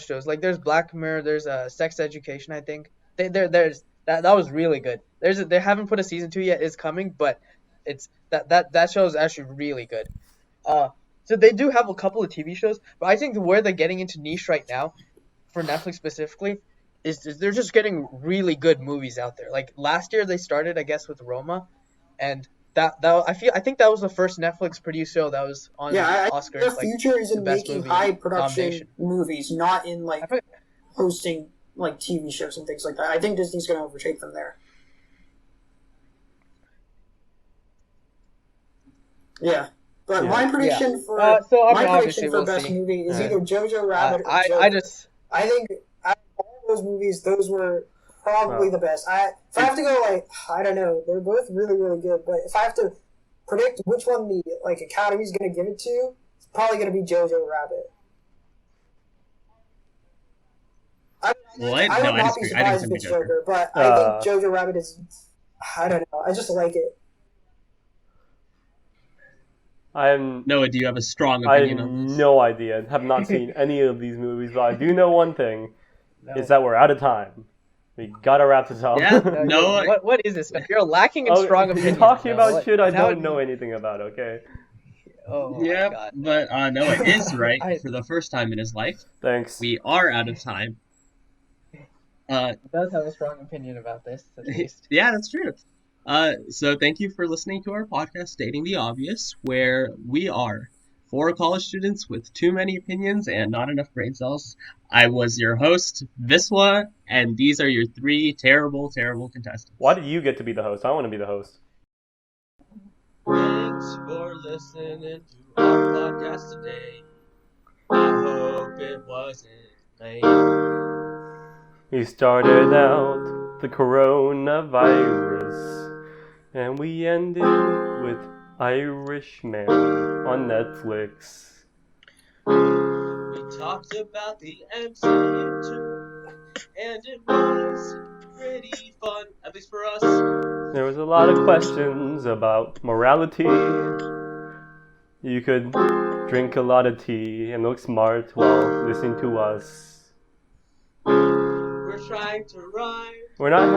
shows. Like there's Black Mirror, there's Sex Education, I think. There's that was really good. They haven't put a season 2 yet. It's coming, but it's that show is actually really good. So they do have a couple of TV shows, but I think where they're getting into niche right now, for Netflix specifically, is they're just getting really good movies out there. Like last year they started, I guess, with Roma, and that I think that was the first Netflix produced show that was on Yeah, I think their Oscars, like future is the in best making movie high production nomination. movies, not in I like forget- hosting like TV shows and things like that. I think Disney's going to overtake them there. Yeah, but Yeah. my prediction for So I my mean, prediction obviously for we'll best see. movie is Alright. either Jojo Rabbit or I Joker. just I think out of all those movies, those were probably the best. If I have to go, like, I don't know, they're both really, really good. But if I have to predict which one the Academy's going to give it to, it's probably going to be Jojo Rabbit. I would not be disagree. I think surprised it's if gonna be it's Joker. Joker, but I think Jojo Rabbit is. I don't know. I just like it. Noah, do you have a strong I opinion have on this? no idea. Have not seen any of these movies, but I do know one thing: no. is that we're out of time. We gotta wrap this up. Yeah. No, No, what is this? You're lacking in strong You're opinions. talking Noah. about shit I Now- don't know anything about. Okay. Oh my yeah, god. but Noah is right I- for the first time in his life. Thanks. We are out of time. He does have a strong opinion about this, at least. Yeah, that's true. So thank you for listening to our podcast, Stating the Obvious, where we are 4 college students with too many opinions and not enough brain cells. I was your host, Viswa, and these are your 3 terrible, terrible contestants. Why do you get to be the host? I want to be the host. Thanks for listening to our podcast today. I hope it wasn't lame. We started out the coronavirus, and we ended with Irishman on Netflix. We talked about the MCU too, and it was pretty fun, at least for us. There was a lot of questions about morality. You could drink a lot of tea and look smart while listening to us. We're trying to rhyme. We're not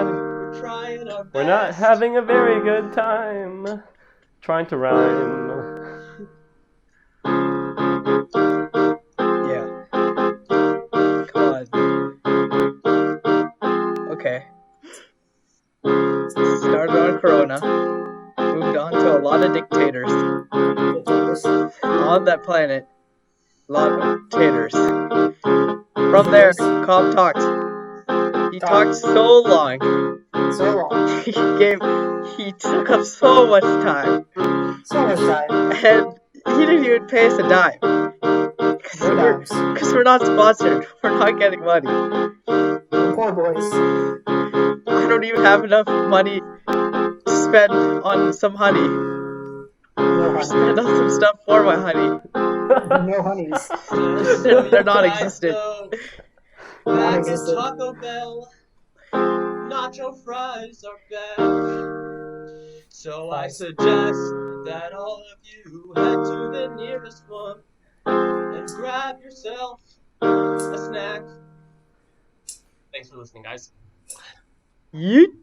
having a very good time trying to rhyme. Yeah. God. Okay. Started on Corona. Moved on to a lot of dictators. On that planet. A lot of dictators. From there, Cobb talked. He talked so long. So long. He took up so much time. So much time. And he didn't even pay us a dime. Because we're not sponsored. We're not getting money. Poor boys. I don't even have enough money to spend on some honey. No honey. Spend on some stuff for my honey. No honeys. They're non-existent. Back at Taco Bell, nacho fries are back. So I suggest that all of you head to the nearest one and grab yourself a snack. Thanks for listening, guys. Yeet.